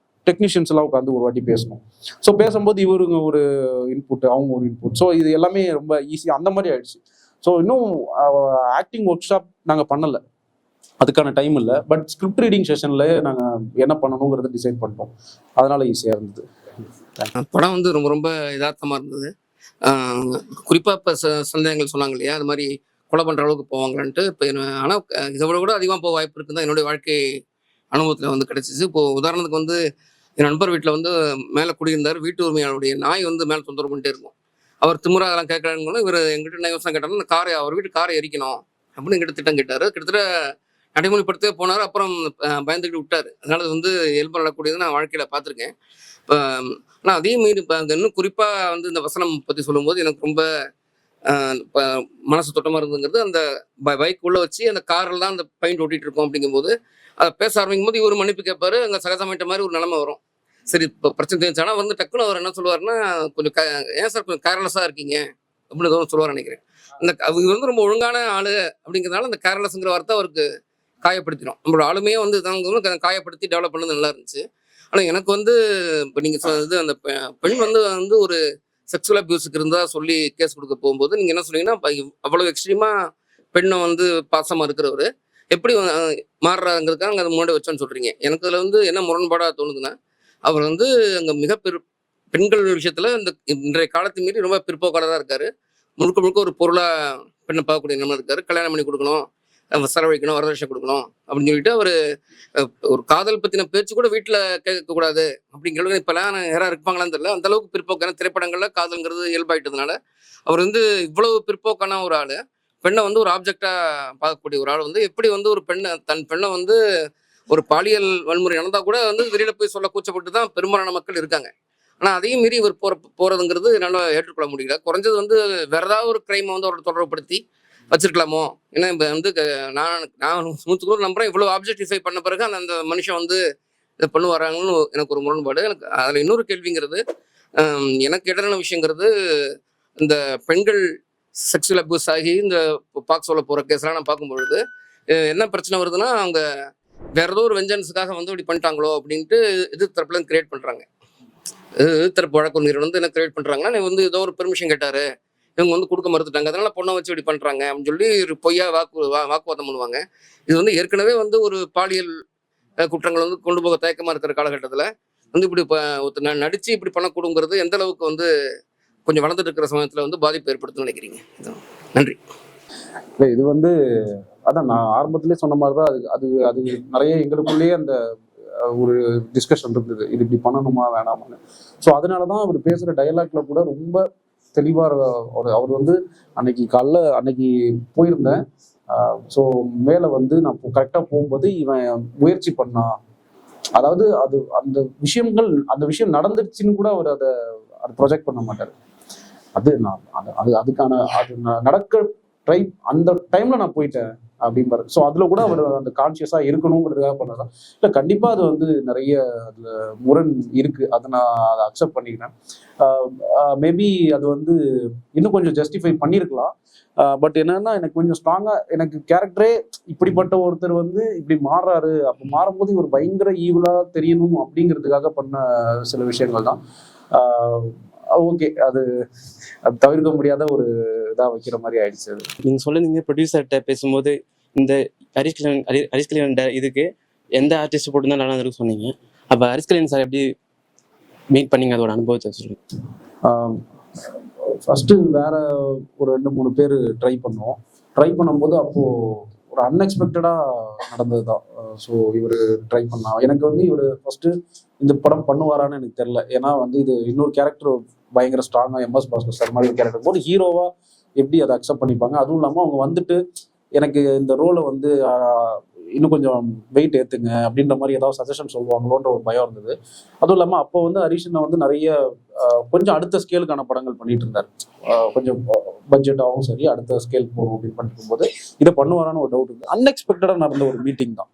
டெக்னீஷியன்ஸ் எல்லாம் உட்காந்து ஒரு வாட்டி பேசணும். ஸோ பேசும்போது இவருங்க ஒரு இன்புட், அவங்க ஒரு இன்புட். ஸோ இது எல்லாமே ரொம்ப ஈஸியாக அந்த மாதிரி ஆயிடுச்சு. ஸோ இன்னும் ஆக்டிங் ஒர்க் ஷாப் நாங்கள் பண்ணலை, அதுக்கான டைம் இல்லை. பட் ஸ்கிரிப்ட் ரீடிங் செஷனில் நாங்கள் என்ன பண்ணணுங்கிறத டிசைட் பண்ணிட்டோம். அதனால ஈஸியாக இருந்தது. படம் வந்து ரொம்ப ரொம்ப யதார்த்தமாக இருந்தது. குறிப்பாக இப்போ சந்தேகங்கள் சொன்னாங்க இல்லையா, அது மாதிரி கொலை பண்ணுற அளவுக்கு போவாங்கன்ட்டு. இப்போ ஆனால் இதை விட கூட அதிகமாக போக வாய்ப்பு இருக்குன்னு தான் என்னுடைய வாழ்க்கை அனுபவத்தில் வந்து கிடைச்சிச்சு. இப்போது உதாரணத்துக்கு வந்து என் நண்பர் வீட்டில் வந்து மேலே குடியிருந்தார். வீட்டு உரிமையாளருடைய நாய் வந்து மேலே தொந்தரவு பண்ணிட்டே இருக்கும். அவர் திமுறா அதெல்லாம் கேட்கறாங்கன்னு இவர் எங்கிட்ட என்ன யோசனை கேட்டாலும், இந்த காரை, அவர் வீட்டு காரை எரிக்கணும் அப்படின்னு எங்கிட்ட திட்டம் கேட்டார். கிட்டத்தட்ட நடைமுறைப்படுத்தவே போனார். அப்புறம் பயந்துக்கிட்டு விட்டார். அதனால அது வந்து இயல்பு நடக்கூடியது நான் வாழ்க்கையில் பார்த்துருக்கேன். இப்போ ஆனால் அதே மீறி இப்போ இன்னும் குறிப்பாக வந்து இந்த வசனம் பற்றி சொல்லும்போது எனக்கு ரொம்ப இப்போ மனசு தொட்டமாக இருந்துங்கிறது, அந்த பைக் உள்ள வச்சு அந்த காரில் தான் அந்த பெயிண்ட் ஓட்டிகிட்டு இருக்கோம். அப்படிங்கும்போது அதை பேச ஆரம்பிக்கும் போது இவர் மன்னிப்பு கேட்பாரு. அங்கே சகஜமாயிட்ட மாதிரி ஒரு நிலைமை வரும். சரி, இப்போ பிரச்சனை தெரிஞ்சானா வந்து டக்குன்னு அவர் என்ன சொல்லுவாருன்னா, கொஞ்சம் ஏன் சார் கொஞ்சம் கேர்லெஸ்ஸாக இருக்கீங்க அப்படின்னு ஏதோ சொல்லுவார் நினைக்கிறேன். அந்த இவர் வந்து ரொம்ப ஒழுங்கான ஆளு அப்படிங்கிறதுனால அந்த கேர்லெஸ்ங்கிற வார்த்தை அவருக்கு காயப்படுத்திடும். நம்மளோட ஆளுமையே வந்து இதாங்க காயப்படுத்தி டெவலப் பண்ணது நல்லா இருந்துச்சு. ஆனால் எனக்கு வந்து இப்போ நீங்கள் சொன்னது அந்த பெண் வந்து ஒரு செக்ஸுவல் அபியூஸுக்கு இருந்தால் சொல்லி கேஸ் கொடுக்க போகும்போது நீங்கள் என்ன சொன்னீங்கன்னா, அவ்வளோ எக்ஸ்ட்ரீமாக பெண்ணை வந்து பாசமாக இருக்கிறவர் எப்படி மாறுறாங்கிறதுக்காக அங்கே அதை முன்னாடி வச்சோன்னு சொல்கிறீங்க. எனக்கு அதில் வந்து என்ன முரண்பாடாக தோணுதுன்னா, அவர் வந்து அங்கே பெண்கள் விஷயத்தில் இந்த இன்றைய காலத்து மீறி ரொம்ப பிற்போக்காளராக இருக்காரு. முழுக்க முழுக்க ஒரு பொருளாக பெண்ணை பார்க்கக்கூடிய நிலைமை இருக்காரு. கல்யாணம் பண்ணி கொடுக்கணும், செலவழிக்கணும், வரதட்சணை கொடுக்கணும் அப்படின்னு சொல்லிட்டு அவர் ஒரு காதல் பற்றின பேச்சு கூட வீட்டில் கேட்கக்கூடாது அப்படிங்கிறது இப்போலாம் யாராவது இருப்பாங்களான்னு தெரியல. அந்த அளவுக்கு பிற்போக்கான திரைப்படங்களில் காதல்ங்கிறது இயல்பாயிட்டதுனால அவர் வந்து இவ்வளவு பிற்போக்கான ஒரு ஆள், பெண்ணை வந்து ஒரு ஆப்ஜெக்டாக பார்க்கக்கூடிய ஒரு ஆள் வந்து எப்படி வந்து ஒரு தன் பெண்ணை வந்து ஒரு பாலியல் வன்முறை நடந்தால் கூட வந்து வெளியில் போய் சொல்ல கூச்சப்பட்டு தான் பெரும்பாலான மக்கள் இருக்காங்க. ஆனால் அதையும் மீறி இவர் போகிறதுங்கிறது என்னால் ஏற்றுக்கொள்ள முடியல. குறைஞ்சது வந்து வேற ஏதாவது ஒரு கிரைமை வந்து அவரோட தொடர்புப்படுத்தி வச்சிருக்கலாமோ. ஏன்னா இப்போ வந்து நான் 100% நம்புறேன், இவ்வளோ ஆப்ஜெக்டிஃபை பண்ண பிறகு அந்த மனுஷன் வந்து இதை பண்ணுவாராங்கன்னு எனக்கு ஒரு முரண்பாடு. எனக்கு அதில் இன்னொரு கேள்விங்கிறது, எனக்கு எதிரான விஷயங்கிறது, இந்த பெண்கள் செக்ஷுவல் அபியூஸ் ஆகி இந்த பாக்ஸோல போகிற கேஸ்லாம் நான் பார்க்கும்பொழுது என்ன பிரச்சனை வருதுன்னா, அவங்க வேற ஏதோ ஒரு வெஞ்சன்ஸுக்காக வந்து இப்படி பண்ணிட்டாங்களோ அப்படின்ட்டு எதிர்த்தரப்புல கிரியேட் பண்ணுறாங்க. எதிர்த்தரப்பு வழக்கு நிறுவனம் வந்து என்ன கிரியேட் பண்ணுறாங்கன்னா, நீ வந்து ஏதோ ஒரு பெர்மிஷன் கேட்டாரு, இவங்க வந்து கொடுக்க மறுத்துட்டாங்க, அதனால பொண்ணை வச்சு இப்படி பண்ணுறாங்க அப்படின்னு சொல்லி ஒரு பொய்யா வாக்குவாதம் பண்ணுவாங்க. இது வந்து ஏற்கனவே வந்து ஒரு பாலியல் குற்றங்கள் வந்து கொண்டு போக தயக்கமாக இருக்கிற காலகட்டத்தில் வந்து இப்படி நடித்து இப்படி பண்ணக்கூடுங்கிறது எந்த அளவுக்கு வந்து கொஞ்சம் வளர்ந்துட்டு இருக்கிற சமயத்தில் வந்து பாதிப்பு ஏற்படுத்தும்னு நினைக்கிறீங்க? நன்றி. இல்லை, இது வந்து அதான் நான் ஆரம்பத்திலே சொன்ன மாதிரி தான். அது அது நிறைய எங்களுக்குள்ளேயே அந்த ஒரு டிஸ்கஷன் இருந்தது, இது இப்படி பண்ணணுமா வேணாமான்னு. ஸோ அதனால தான் அவர் பேசுகிற டயலாக்ல கூட ரொம்ப தெளிவாக அவர் வந்து அன்னைக்கு போயிருந்தேன். ஸோ மேலே வந்து நான் கரெக்டாக போகும்போது இவன் முயற்சி பண்ணான், அதாவது அந்த விஷயம் நடந்துருச்சுன்னு கூட அவர் அதை ப்ரொஜெக்ட் பண்ண மாட்டார். அதுக்கான நடக்க அந்த டைம்ல நான் போயிட்டேன் அப்படின்பாரு. ஸோ அதுல கூட அவர் அந்த கான்சியஸா இருக்கணுங்கிறதுக்காக பண்ணதான். இல்லை, கண்டிப்பா அது வந்து நிறைய அதுல முரண் இருக்கு, அதை நான் அதை அக்செப்ட் பண்ணிக்கிறேன். மேபி அது வந்து இன்னும் கொஞ்சம் ஜஸ்டிஃபை பண்ணியிருக்கலாம். பட் என்னன்னா, எனக்கு கொஞ்சம் ஸ்ட்ராங்கா எனக்கு கேரக்டரே இப்படிப்பட்ட ஒருத்தர் வந்து இப்படி மாறுறாரு, அப்போ மாறும்போது ஒரு பயங்கர ஈவலா தெரியணும் அப்படிங்கிறதுக்காக பண்ண சில விஷயங்கள் தான். ஓகே, அது தவிர்க்க முடியாத ஒரு இதாக வைக்கிற மாதிரி ஆயிடுச்சு. அது நீங்கள் சொல்லியிருந்தீங்க ப்ரொடியூசர்கிட்ட பேசும்போது இந்த ஹரிஷ் கல்யாண் இதுக்கு எந்த ஆர்டிஸ்ட் போட்டு தான் நல்லா இருக்கும் சொன்னீங்க. அப்போ ஹரிஷ் கல்யாண் சார் எப்படி மீட் பண்ணீங்க, அதோட அனுபவத்தை சொல்லுங்கள். ஃபஸ்ட்டு வேற ஒரு 2-3 பேர் ட்ரை பண்ணும்போது அப்போது ஒரு அன்எக்ஸ்பெக்டடாக நடந்தது தான். ஸோ இவர் ட்ரை பண்ணா, எனக்கு வந்து இவர் ஃபஸ்ட்டு இந்த படம் பண்ணுவாரான்னு எனக்கு தெரில. ஏன்னா வந்து இது இன்னொரு கேரக்டர் பயங்கர ஸ்ட்ராங்காக எம்எஸ் பாஸ்கர் சார் மாதிரி ஒரு கேரக்டர் போது ஹீரோவாக எப்படி அதை அக்செப்ட் பண்ணிப்பாங்க. அதுவும் இல்லாமல் அவங்க வந்துட்டு எனக்கு இந்த ரோலை வந்து இன்னும் கொஞ்சம் வெயிட் ஏற்றுங்க அப்படின்ற மாதிரி ஏதாவது சஜஷன் சொல்லுவாங்களோன்ற ஒரு பயம் இருந்தது. அதுவும் இல்லாமல் அப்போ வந்து ஹரிஷனை வந்து நிறைய கொஞ்சம் அடுத்த ஸ்கேலுக்கான படங்கள் பண்ணிட்டு இருந்தார். கொஞ்சம் பட்ஜெட்டாகவும் சரி அடுத்த ஸ்கேல் போகணும் அப்படின்னு பண்ணிட்டு போது இதை பண்ணுவாரான்னு ஒரு டவுட் இருக்குது. அன்எக்ஸ்பெக்டடாக நடந்த ஒரு மீட்டிங் தான்.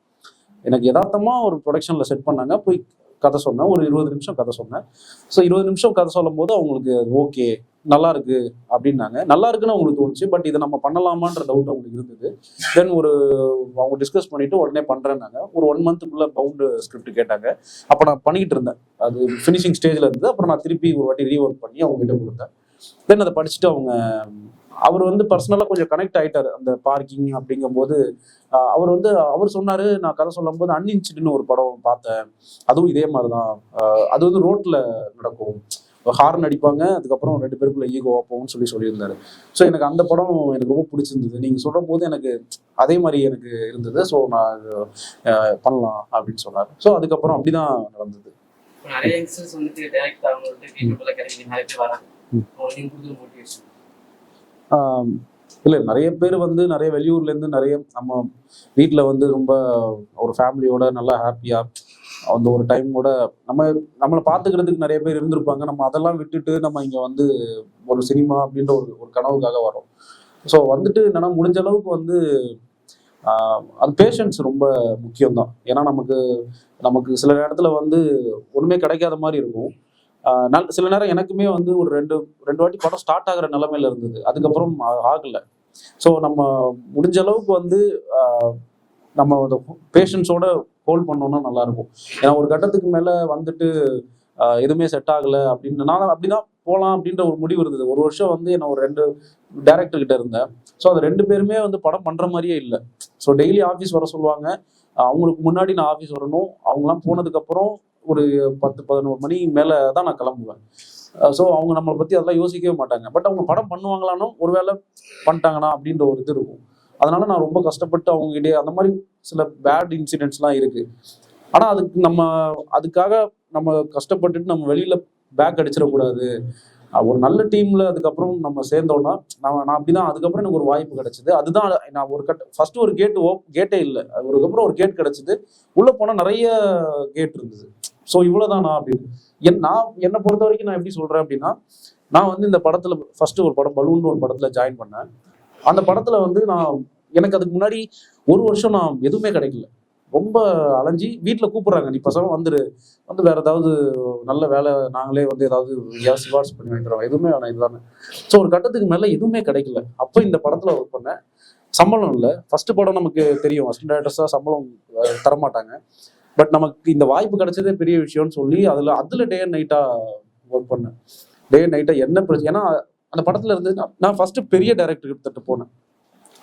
எனக்கு யதார்த்தமாக ஒரு ப்ரொடக்ஷனில் செட் பண்ணாங்க, போய் கதை சொன்னேன். ஒரு 20 நிமிஷம் கதை சொன்னேன். ஸோ 20 நிமிஷம் கதை சொல்லும் போது அவங்களுக்கு ஓகே நல்லா இருக்கு அப்படின்னாங்க. நல்லா இருக்குன்னு அவங்களுக்கு தோணுச்சு. பட் இதை நம்ம பண்ணலாமான்ற டவுட் அவங்களுக்கு இருந்தது. தென் அவங்க டிஸ்கஸ் பண்ணிட்டு உடனே பண்றேன்னாங்க. ஒரு 1 மந்த்துக்குள்ள பவுண்டு ஸ்கிரிப்ட் கேட்டாங்க. அப்போ நான் பண்ணிக்கிட்டு இருந்தேன். அது ஃபினிஷிங் ஸ்டேஜ்ல இருந்து அப்புறம் நான் திருப்பி ஒரு வாட்டி ரீஒர்க் பண்ணி அவங்க கிட்ட கொடுத்தேன். தென் அதை படிச்சுட்டு அவர் வந்து பர்சனலாக கொஞ்சம் கனெக்ட் ஆகிட்டார் அந்த பார்க்கிங் அப்படிங்கும்போது. அவர் சொன்னார், நான் கதை சொல்லும் போது அன்இன்சிடென்ட்னு ஒரு படம் பார்த்தேன், அதுவும் இதே மாதிரி தான். அது வந்து ரோட்டில் நடக்கும், ஹார்ன் அடிப்பாங்க, அதுக்கப்புறம் 2 பேருக்குள்ள ஈகோவா போகும்னு சொல்லியிருந்தாரு. ஸோ எனக்கு அந்த படம் எனக்கு ரொம்ப பிடிச்சிருந்தது. நீங்கள் சொல்கிற போது எனக்கு அதே மாதிரி எனக்கு இருந்தது. ஸோ நான் பண்ணலாம் அப்படின்னு சொன்னார். ஸோ அதுக்கப்புறம் அப்படிதான் நடந்தது. நிறைய யங்ஸ்டர்ஸ் வந்துட்டு டைரக்ட் ஆகணும்னு வீட்டுக்குள்ள கிடைக்கும், நிறைய பேர் வராங்க. நீங்க கொடுக்குற மோட்டிவேஷன்? இல்லை, நிறைய பேர் வந்து நிறைய வெளியூர்லேருந்து நிறைய நம்ம வீட்டில் வந்து ரொம்ப ஒரு ஃபேமிலியோட நல்லா ஹாப்பியாக அந்த ஒரு டைமோட நம்மளை பார்த்துக்கிறதுக்கு நிறைய பேர் இருந்திருப்பாங்க. நம்ம அதெல்லாம் விட்டுட்டு நம்ம இங்கே வந்து ஒரு சினிமா அப்படின்ற ஒரு கனவுக்காக வரோம். ஸோ வந்துட்டு என்னன்னா முடிஞ்ச அளவுக்கு வந்து அது பேஷன்ஸ் ரொம்ப முக்கியம்தான். ஏன்னா நமக்கு சில நேரத்தில் வந்து ஒன்றுமே கிடைக்காத மாதிரி இருக்கும். சில நேரம் எனக்குமே வந்து ஒரு ரெண்டு வாட்டி படம் ஸ்டார்ட் ஆகிற நிலைமையில இருந்தது, அதுக்கப்புறம் ஆகலை. ஸோ நம்ம முடிஞ்ச அளவுக்கு வந்து நம்ம அந்த பேஷன்ஸோட ஹோல்ட் பண்ணோம்னா நல்லா இருக்கும். ஏன்னா ஒரு கட்டத்துக்கு மேலே வந்துட்டு எதுவுமே செட் ஆகலை அப்படின்னு நான் அப்படிதான் போகலாம் அப்படின்ற ஒரு முடிவு இருந்தது. ஒரு வருஷம் வந்து என்ன ஒரு 2 டைரக்டர் கிட்ட இருந்தேன். ஸோ அது 2 பேருமே வந்து படம் பண்ணுற மாதிரியே இல்லை. ஸோ டெய்லி ஆஃபீஸ் வர சொல்லுவாங்க, அவங்களுக்கு முன்னாடி நான் ஆஃபீஸ் வரணும். அவங்களாம் போனதுக்கப்புறம் ஒரு 10-11 மணி மேலே தான் நான் கிளம்புவேன். ஸோ அவங்க நம்மளை பற்றி அதெல்லாம் யோசிக்கவே மாட்டாங்க. பட் அவங்க படம் பண்ணுவாங்களானோ ஒரு வேளை பண்ணிட்டாங்கன்னா அப்படின்ற ஒரு இது இருக்கும். அதனால நான் ரொம்ப கஷ்டப்பட்டு அவங்ககிட்டே அந்த மாதிரி சில பேட் இன்சிடென்ட்ஸ்லாம் இருக்கு. ஆனால் அதுக்காக நம்ம கஷ்டப்பட்டுட்டு நம்ம வெளியில பேக் அடிச்சிடக்கூடாது. ஒரு நல்ல டீம்ல அதுக்கப்புறம் நம்ம சேர்ந்தோம்னா நான் அப்படிதான். அதுக்கப்புறம் எனக்கு ஒரு வாய்ப்பு கிடைச்சிது. அதுதான் நான் ஃபர்ஸ்ட் ஒரு கேட்டே இல்லை, அதுக்கப்புறம் ஒரு கேட் கிடைச்சிது. உள்ள போனா நிறைய கேட் இருந்தது. ஸோ இவ்வளவுதானா அப்படின்னு என்னை பொறுத்த வரைக்கும் நான் எப்படி சொல்றேன் அப்படின்னா, நான் வந்து இந்த படத்துல ஃபர்ஸ்ட் ஒரு படம் பலூன் ஒரு படத்துல ஜாயின் பண்ணேன். அந்த படத்துல வந்து எனக்கு அதுக்கு முன்னாடி ஒரு வருஷம் நான் எதுவுமே கிடைக்கல. ரொம்ப அலைஞ்சி வீட்டில் கூப்பிடுறாங்க, நீ பசங்க வந்து வேற ஏதாவது நல்ல வேலை நாங்களே வந்து ஏதாவது சிபார்ஸ் பண்ணி வைக்கிறோம், எதுவுமே வேணாம் இதுதானே. ஸோ ஒரு கட்டத்துக்கு மேலே எதுவுமே கிடைக்கல. அப்போ இந்த படத்தில் ஒர்க் பண்ணேன். சம்பளம் இல்லை. ஃபர்ஸ்ட் படம் நமக்கு தெரியும், அசிஸ்டன்ட் டைரக்டர்ஸாக சம்பளம் தரமாட்டாங்க. பட் நமக்கு இந்த வாய்ப்பு கிடைச்சதே பெரிய விஷயம்னு சொல்லி அதில் டே அண்ட் நைட்டாக ஒர்க் பண்ணேன். டே அண்ட் நைட்டாக என்ன பிரச்சனை, ஏன்னா அந்த படத்தில் இருந்து நான் ஃபர்ஸ்ட் பெரிய டைரக்டர் கிட்ட போனேன்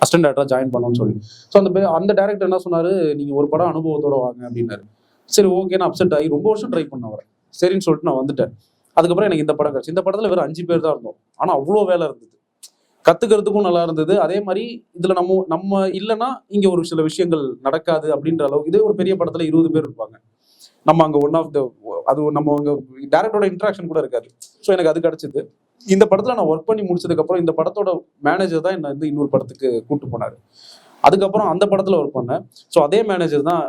அசிஸ்டன்ட் டைரக்டராக ஜாயின் பண்ணோம்னு சொல்லி. ஸோ அந்த டைரக்டர் என்ன சொன்னார், நீங்கள் ஒரு படம் அனுபவத்தோட வாங்க அப்படின்னாரு. சரி ஓகே, நான் அப்செட் ஆகி ரொம்ப வருஷம் ட்ரை பண்ண வரேன். சரின்னு சொல்லிட்டு நான் வந்துட்டேன். அதுக்கப்புறம் எனக்கு இந்த படம் கிடச்சி. இந்த படத்தில் வெறும் 5 பேர் தான் இருந்தோம். ஆனால் அவ்வளோ வேலை இருந்தது, கற்றுக்கிறதுக்கும் நல்லா இருந்தது. அதே மாதிரி இதில் நம்ம இல்லைன்னா இங்கே ஒரு சில விஷயங்கள் நடக்காது அப்படின்ற அளவுக்கு. இதே ஒரு பெரிய படத்தில் 20 பேர் இருப்பாங்க. நம்ம அங்கே நம்ம அங்கே டேரக்டரோட இன்ட்ராக்ஷன் கூட இருக்காது. ஸோ எனக்கு அது கிடச்சிது. இந்த படத்தில் நான் ஒர்க் பண்ணி முடிச்சதுக்கப்புறம் இந்த படத்தோட மேனேஜர் தான் என்னை வந்து இன்னொரு படத்துக்கு கூப்பிட்டு போனார். அதுக்கப்புறம் அந்த படத்தில் ஒர்க் பண்ணேன். ஸோ அதே மேனேஜர் தான்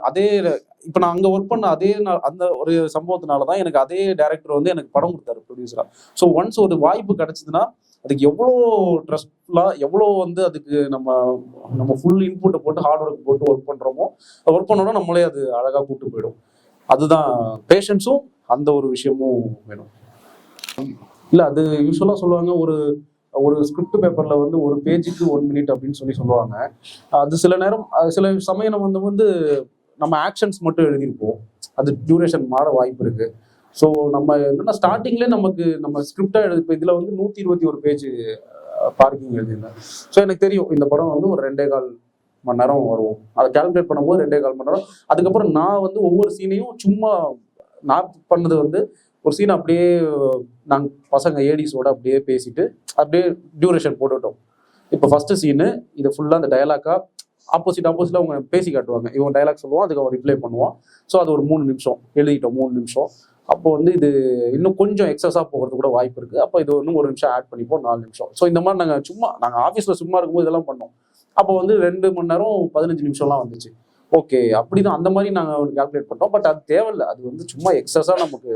இப்போ நான் அங்கே ஒர்க் பண்ண அந்த ஒரு சம்பவத்தினால தான் எனக்கு அதே டைரக்டர் வந்து எனக்கு படம் கொடுத்தாரு ப்ரொடியூசராக. ஸோ ஒன்ஸ் ஒரு வாய்ப்பு கிடைச்சதுன்னா அதுக்கு எவ்வளோ ட்ரஸ்ட்ஃபுல்லாக எவ்வளோ வந்து அதுக்கு நம்ம ஃபுல் இன்புட்டை போட்டு ஹார்ட் ஒர்க் போட்டு ஒர்க் பண்ணுறோமோ, ஒர்க் பண்ணோன்னா நம்மளே அது அழகாக கூப்பிட்டு போயிடும். அதுதான் பேஷன்ஸும் அந்த ஒரு விஷயமும் வேணும். இல்லை, அது யூஸ்வலாக சொல்லுவாங்க, ஒரு ஸ்கிரிப்ட் பேப்பரில் வந்து ஒரு பேஜுக்கு 1 மினிட் அப்படின்னு சொல்லுவாங்க. அது சில நேரம் சில சமயம் நம்ம ஆக்ஷன்ஸ் மட்டும் எழுதியிருப்போம், அது டியூரேஷன் மாற வாய்ப்பு இருக்கு. ஸோ நம்ம என்னன்னா ஸ்டார்டிங்லேயே நம்ம ஸ்கிரிப்டாக இப்போ இதில் வந்து 121 பேஜ் பார்க்கிங் எழுதியிருந்தேன். ஸோ எனக்கு தெரியும் இந்த படம் வந்து ஒரு 2.25 மணி நேரம் வரும். அதை கால்குலேட் பண்ணும்போது 2.25 மணி நேரம். அதுக்கப்புறம் நான் வந்து ஒவ்வொரு சீனையும் சும்மா நான் பண்ணது வந்து ஒரு சீன் அப்படியே நாங்கள் பசங்க ஏடிஸோட அப்படியே பேசிட்டு அப்படியே டியூரேஷன் போட்டுவிட்டோம். இப்போ ஃபர்ஸ்ட் சீனு இது ஃபுல்லாக அந்த டயலாக்காக ஆப்போசிட்டாக அவங்க பேசி காட்டுவாங்க. இவன் டைலாக் சொல்லுவான், அதுக்கு அவன் ரிப்ளை பண்ணுவான். ஸோ அது ஒரு 3 நிமிஷம் எழுதிட்டோம். 3 நிமிஷம். அப்போ வந்து இது இன்னும் கொஞ்சம் எக்ஸஸாக போகிறது கூட வாய்ப்பு இருக்குது. அப்போ இது இன்னும் 1 நிமிஷம் ஆட் பண்ணிப்போம், 4 நிமிஷம். ஸோ இந்த மாதிரி நாங்கள் ஆஃபீஸில் சும்மா இருக்கும்போது இதெல்லாம் பண்ணோம். அப்போ வந்து 2 மணி நேரம் 15 நிமிஷம்லாம் வந்துச்சு. ஓகே அப்படிதான் அந்த மாதிரி நாங்கள் ஒரு கால்குலேட் பண்ணோம். பட் அது தேவையில்ல. அது வந்து சும்மா எக்ஸஸாக நமக்கு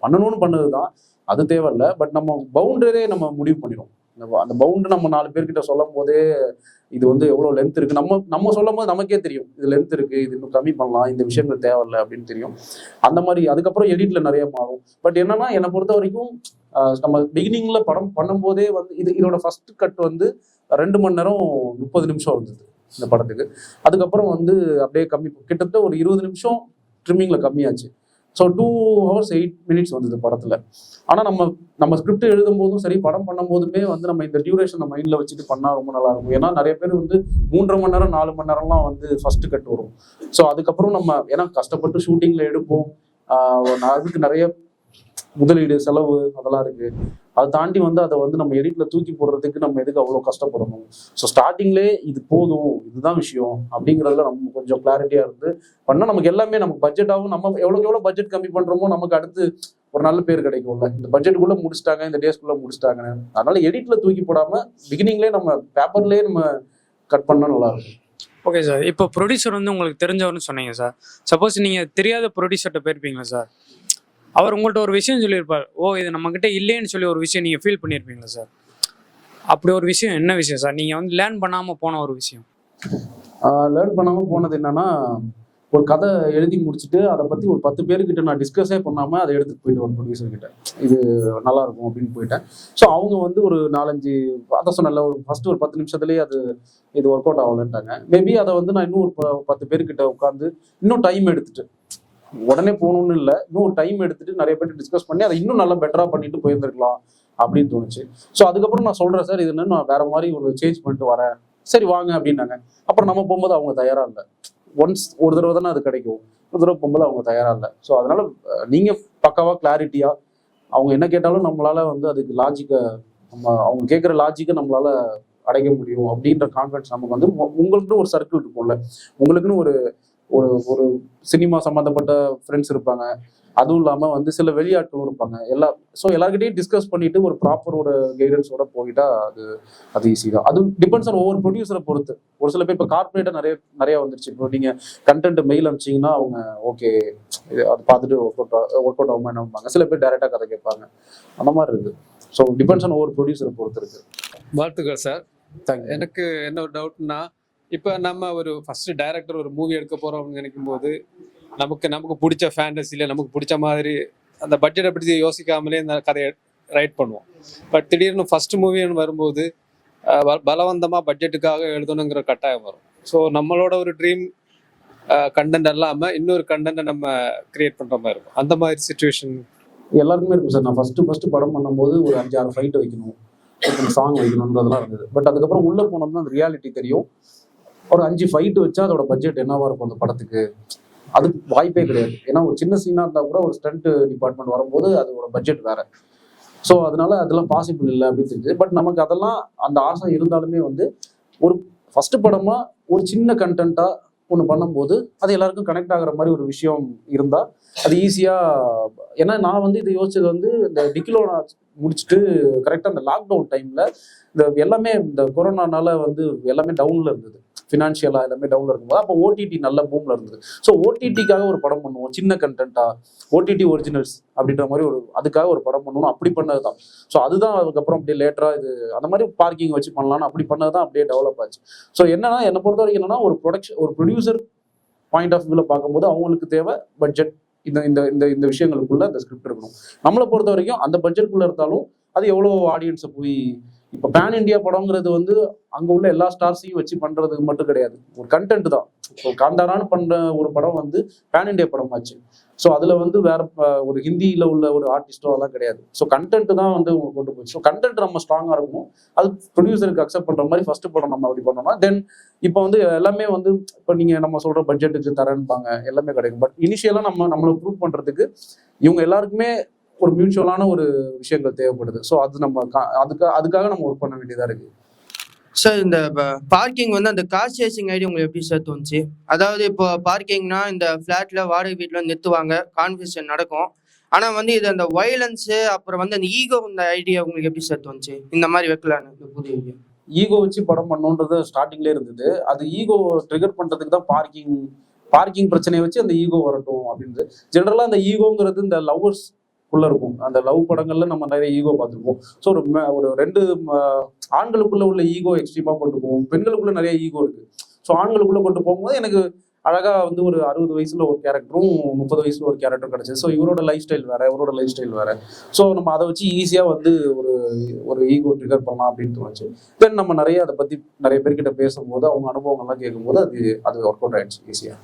பண்ணணும்னு பண்ணது தான், அது தேவையில்ல. பட் நம்ம பவுண்டரே நம்ம முடிவு பண்ணிடும். அந்த பவுண்டர் நம்ம 4 பேர்கிட்ட சொல்லும் போதே இது வந்து எவ்வளோ லென்த் இருக்கு, நம்ம சொல்லும் போது நமக்கே தெரியும் இது லென்த் இருக்கு, இது இன்னும் கம்மி பண்ணலாம், இந்த விஷயங்கள் தேவையில்லை அப்படின்னு தெரியும். அந்த மாதிரி அதுக்கப்புறம் எடிட்ல நிறைய மாறும். பட் என்னன்னா என்னை பொறுத்த வரைக்கும் நம்ம பிகினிங்ல படம் பண்ணும்போதே வந்து இதோட ஃபர்ஸ்ட் கட் வந்து 2 மணி நேரம் 30 நிமிஷம் இருந்தது இந்த படத்துக்கு. அதுக்கப்புறம் வந்து அப்படியே கம்மி, கிட்டத்தட்ட ஒரு 20 நிமிஷம் ட்ரிம்மிங்ல கம்மியாச்சு. ஸோ 2 hours 8 minutes வந்தது படத்துல. ஆனா நம்ம ஸ்கிரிப்ட் எழுதும் போதும் சரி, படம் பண்ணும் போதுமே வந்து நம்ம இந்த டியூரேஷன் மைண்ட்ல வச்சுட்டு பண்ணா ரொம்ப நல்லா இருக்கும். ஏன்னா நிறைய பேர் வந்து 3.5 மணி நேரம் 4 மணி நேரம்லாம் வந்து ஃபர்ஸ்ட் கட் வரும். ஸோ அதுக்கப்புறம் நம்ம ஏன்னா கஷ்டப்பட்டு ஷூட்டிங்ல எடுப்போம், அதுக்கு நிறைய முதலீடு செலவு அதெல்லாம் இருக்கு. அதை தாண்டி வந்து அதை வந்து நம்ம எடிட்ல தூக்கி போடுறதுக்கு நம்ம எதுக்கு அவ்வளோ கஷ்டப்படணும். ஸோ ஸ்டார்டிங்லேயே இது போதும், இதுதான் விஷயம் அப்படிங்கிறதுல நம்ம கொஞ்சம் கிளாரிட்டியா இருந்து பண்ணா நமக்கு எல்லாமே நமக்கு பட்ஜெட்டாகவும் நம்ம எவ்வளோ பட்ஜெட் கம்மி பண்றோமோ நமக்கு அடுத்து ஒரு நல்ல பேர் கிடைக்கும்ல. இந்த பட்ஜெட்டுக்குள்ள முடிச்சிட்டாங்க, இந்த டேஸ்க்குள்ள முடிச்சிட்டாங்க. அதனால எடிட்ல தூக்கி போடாம பிகினிங்லேயே நம்ம பேப்பர்லேயே நம்ம கட் பண்ணா நல்லா இருக்கும். ஓகே சார், இப்போ ப்ரொடியூசர் வந்து உங்களுக்கு தெரிஞ்சவர்னு சொன்னீங்க சார். சப்போஸ் நீங்கள் தெரியாத ப்ரொடியூசர்கிட்ட போயிருப்பீங்களா சார்? அவர் உங்கள்கிட்ட ஒரு விஷயம் சொல்லியிருப்பார், ஓ இது நம்மக்கிட்ட இல்லைன்னு சொல்லி ஒரு விஷயம் நீங்கள் ஃபீல் பண்ணியிருப்பீங்களா சார்? அப்படி ஒரு விஷயம் என்ன விஷயம் சார்? நீங்கள் வந்து லேர்ன் பண்ணாமல் போன ஒரு விஷயம். லேர்ன் பண்ணாமல் போனது என்னன்னா, ஒரு கதை எழுதி முடிச்சுட்டு அதை பற்றி ஒரு 10 பேர்கிட்ட நான் டிஸ்கஸே பண்ணாமல் அதை எடுத்துகிட்டு போயிட்டு ஒரு ப்ரொடியூசர் கிட்ட இது நல்லா இருக்கும் அப்படின்னு போயிட்டேன். ஸோ அவங்க வந்து ஒரு 4-5 அதை சொன்னல ஒரு ஃபர்ஸ்ட் ஒரு 10 நிமிஷத்துலேயே இது ஒர்க் அவுட் ஆகலன்ட்டாங்க. மேபி அதை வந்து நான் இன்னும் ஒரு 10 பேர்கிட்ட உட்காந்து இன்னும் டைம் எடுத்துட்டு, உடனே போகணும்னு இல்லை, இன்னும் ஒரு டைம் எடுத்துட்டு நிறைய பேர் டிஸ்கஸ் பண்ணி அதை இன்னும் நல்லா பெட்டரா பண்ணிட்டு போயிருந்திருக்கலாம் அப்படின்னு தோணுச்சு. ஸோ அதுக்கப்புறம் நான் சொல்றேன் சார், இது நான் வேற மாதிரி ஒரு சேஞ்ச் பண்ணிட்டு வரேன், சரி வாங்க அப்படின்னாங்க. அப்புறம் நம்ம போகும்போது அவங்க தயாரா இல்லை. ஒன்ஸ் ஒரு தடவை தானே அது கிடைக்கும், ஒரு தடவை போகும்போது அவங்க தயாரா இல்லை. ஸோ அதனால நீங்க பக்காவா கிளாரிட்டியா அவங்க என்ன கேட்டாலும் நம்மளால வந்து அதுக்கு லாஜிக்கை அவங்க கேட்குற லாஜிக்கை நம்மளால அடைக்க முடியும் அப்படின்ற கான்ஃபிடன்ஸ் நமக்கு வந்து உங்களுக்குன்னு ஒரு சர்க்கிள் இருக்கும்ல, உங்களுக்குன்னு ஒரு ஒரு ஒரு சினிமா சம்மந்தப்பட்ட ஃப்ரெண்ட்ஸ் இருப்பாங்க, அதுவும் இல்லாமல் வந்து சில வெளியாட்களும் இருப்பாங்க. எல்லார்கிட்டையும் டிஸ்கஸ் பண்ணிட்டு ஒரு ப்ராப்பர் ஒரு கைடன்ஸோட போயிட்டா அது ஈஸி தான். அது டிபெண்ட்ஸ் ஆன் ஒவ்வொரு ப்ரொடியூசரை பொறுத்து. ஒரு சில பேர் இப்போ கார்பரேட்டாக நிறைய வந்துருச்சு. இப்போ நீங்கள் கண்டென்ட் மெயில் அனுப்பிச்சிங்கன்னா அவங்க ஓகே அதை பார்த்துட்டு ஒர்க் அவுட் ஆகுமா என்னப்பாங்க. சில பேர் டைரெக்டாக கதை கேட்பாங்க, அந்த மாதிரி இருக்குது. ஸோ டிபெண்ட்ஸ் ஆன் ஒவ்வொரு ப்ரொடியூசரை பொறுத்து இருக்குது. வாழ்த்துக்கள் சார். தேங்க்யூ. எனக்கு என்ன ஒரு டவுட்னா, இப்போ நம்ம ஒரு ஃபர்ஸ்ட் டைரக்டர் ஒரு மூவி எடுக்க போகிறோம் அப்படின்னு நினைக்கும் போது நமக்கு பிடிச்ச ஃபேண்டசியில் நமக்கு பிடிச்ச மாதிரி அந்த பட்ஜெட்டை பற்றி யோசிக்காமலே இந்த கதையை ரைட் பண்ணுவோம். பட் திடீர்னு ஃபர்ஸ்ட் மூவின்னு வரும்போது பலவந்தமாக பட்ஜெட்டுக்காக எழுதணுங்கிற கட்டாயம் வரும். ஸோ நம்மளோட ஒரு ட்ரீம் கண்டென்ட் இல்லாமல் இன்னொரு கண்டென்ட்டை நம்ம கிரியேட் பண்ணுற மாதிரி இருக்கும். அந்த மாதிரி சுச்சுவேஷன் எல்லாருக்குமே இருக்கும் சார். நான் ஃபர்ஸ்ட் படம் பண்ணும்போது ஒரு 5-6 ஃபைட் வைக்கணும், சாங் வைக்கணுன்றதெல்லாம் இருந்தது. பட் அதுக்கப்புறம் உள்ளே போனோம்னா அந்த ரியாலிட்டி தெரியும். ஒரு 5 ஃபைட் வச்சா அதோட பட்ஜெட் என்னவா இருக்கும் அந்த படத்துக்கு, அது வாய்ப்பே கிடையாது. ஏன்னா ஒரு சின்ன சீனா இருந்தா கூட ஒரு ஸ்டண்ட் டிபார்ட்மெண்ட் வரும்போது அதோட பட்ஜெட் வேற. ஸோ அதனால அதெல்லாம் பாசிபிள் இல்லை அப்படின்னு தெரிஞ்சு. பட் நமக்கு அதெல்லாம் அந்த ஆசை இருந்தாலுமே வந்து ஒரு ஃபர்ஸ்ட் படமா ஒரு சின்ன கண்டென்ட்டா ஒன்று பண்ணும்போது அது எல்லாருக்கும் கனெக்ட் ஆகுற மாதிரி ஒரு விஷயம் இருந்தால் அது ஈஸியாக. ஏன்னா நான் வந்து இதை யோசிச்சது வந்து இந்த டிகிலோனா முடிச்சுட்டு கரெக்டாக அந்த லாக்டவுன் டைமில் இந்த எல்லாமே இந்த கொரோனானால வந்து எல்லாமே டவுனில் இருந்தது, ஃபினான்ஷியலாக எல்லாமே டவுனில் இருக்கும்போது அப்போ ஓடிடி நல்ல பூமில் இருந்தது. ஸோ ஓடிடிக்காக ஒரு படம் பண்ணுவோம், சின்ன கண்டென்ட்டாக ஓடிடி ஒரிஜினல்ஸ் அப்படின்ற மாதிரி அதுக்காக ஒரு படம் பண்ணணும், அப்படி பண்ணது தான். ஸோ அதுதான் அதுக்கப்புறம் அப்படியே லேட்டராக இது அந்த மாதிரி பார்க்கிங் வச்சு பண்ணலான்னு அப்படி பண்ணது தான் அப்படியே டெவலப் ஆச்சு. ஸோ என்னன்னா என்னை பொறுத்த வரைக்கும் என்னன்னா ஒரு ப்ரொடியூசர் பாயிண்ட் ஆஃப் வியூவில் பார்க்கும்போது அவங்களுக்கு தேவை பட்ஜெட், இந்த இந்த இந்த இந்த விஷயங்களுக்குள்ள அந்த ஸ்கிரிப்ட் இருக்கணும். நம்மளை பொறுத்த வரைக்கும் அந்த பட்ஜெட்டுக்குள்ள இருந்தாலும் அது எவ்வளோ ஆடியன்ஸை போய் இப்போ பேன் இண்டியா படங்கிறது வந்து அங்கே உள்ள எல்லா ஸ்டார்ஸையும் வச்சு பண்ணுறதுக்கு மட்டும் கிடையாது, ஒரு கண்டென்ட் தான். இப்போ காந்தாரான்னு பண்ணுற ஒரு படம் வந்து பேன் இண்டியா படம் ஆச்சு. ஸோ அதில் வந்து வேற ஒரு ஹிந்தியில் உள்ள ஒரு ஆர்டிஸ்டோ அதெல்லாம் கிடையாது. ஸோ கண்டென்ட் தான் வந்து கொண்டு போச்சு. ஸோ கண்டென்ட் நம்ம ஸ்ட்ராங்காக இருக்கணும், அது ப்ரொடியூசருக்கு அக்செப்ட் பண்ணுற மாதிரி ஃபர்ஸ்ட் படம் நம்ம அப்படி பண்ணோம்னா தென் இப்போ வந்து எல்லாமே வந்து இப்போ நீங்கள் நம்ம சொல்கிற பட்ஜெட்டுக்கு தரேன்பாங்க, எல்லாமே கிடைக்கும். பட் இனிஷியலாக நம்மளை ப்ரூவ் பண்ணுறதுக்கு இவங்க எல்லாருக்குமே ஒரு மியூச்சுவலான ஒரு விஷயங்கள் தேவைப்படுது. ஸோ அது நம்ம அதுக்காக நம்ம ஒர்க் பண்ண வேண்டியதாக இருக்கு. சார் இந்த பார்க்கிங் வந்து அந்த கார் சேசிங் ஐடியா உங்களுக்கு எப்படி சார் தோணுச்சு? அதாவது இப்போ பார்க்கிங்னா இந்த ஃப்ளாட்ல வாடகை வீட்டில் நிறுத்துவாங்க, கான்வர்சேஷன் நடக்கும். ஆனால் வந்து இது அந்த வயலன்ஸு அப்புறம் வந்து அந்த ஈகோ இந்த ஐடியா உங்களுக்கு எப்படி சார் தோணுச்சு இந்த மாதிரி வைக்கலான்னு புது ஐடியா? ஈகோ வச்சு படம் பண்ணணுன்றது ஸ்டார்டிங்லேயே இருந்தது. அது ஈகோ ட்ரிகர் பண்ணுறதுக்கு தான் பார்க்கிங் பிரச்சனையை வச்சு அந்த ஈகோ வரட்டும் அப்படின்றது. ஜென்ரலாக அந்த ஈகோங்கிறது இந்த லவ்வர்ஸ் குள்ள இருக்கும். அந்த லவ் படங்கள்ல நம்ம நிறைய ஈகோ பார்த்துருப்போம். ஸோ ஒரு ரெண்டு ஆண்களுக்குள்ள உள்ள ஈகோ எக்ஸ்ட்ரீமாக கொண்டு போவோம், பெண்களுக்குள்ள நிறைய ஈகோ இருக்கு. ஸோ ஆண்களுக்குள்ள கொண்டு போகும்போது எனக்கு அழகா வந்து ஒரு 60 வயசுல ஒரு கேரக்டரும் 30 வயசுல ஒரு கேரக்டரும் கிடைச்சது. ஸோ இவரோட லைஃப் ஸ்டைல் வேற, இவரோட லைஃப் ஸ்டைல் வேற. ஸோ நம்ம அதை வச்சு ஈஸியா வந்து ஒரு ஈகோ ட்ரிகர் பண்ணலாம் அப்படின்னு தோணுச்சு. தென் நம்ம நிறைய அதை பத்தி நிறைய பேர்கிட்ட பேசும்போது அவங்க அனுபவங்கள்லாம் கேட்கும்போது அது ஒர்க் அவுட் ஆயிடுச்சு ஈஸியா.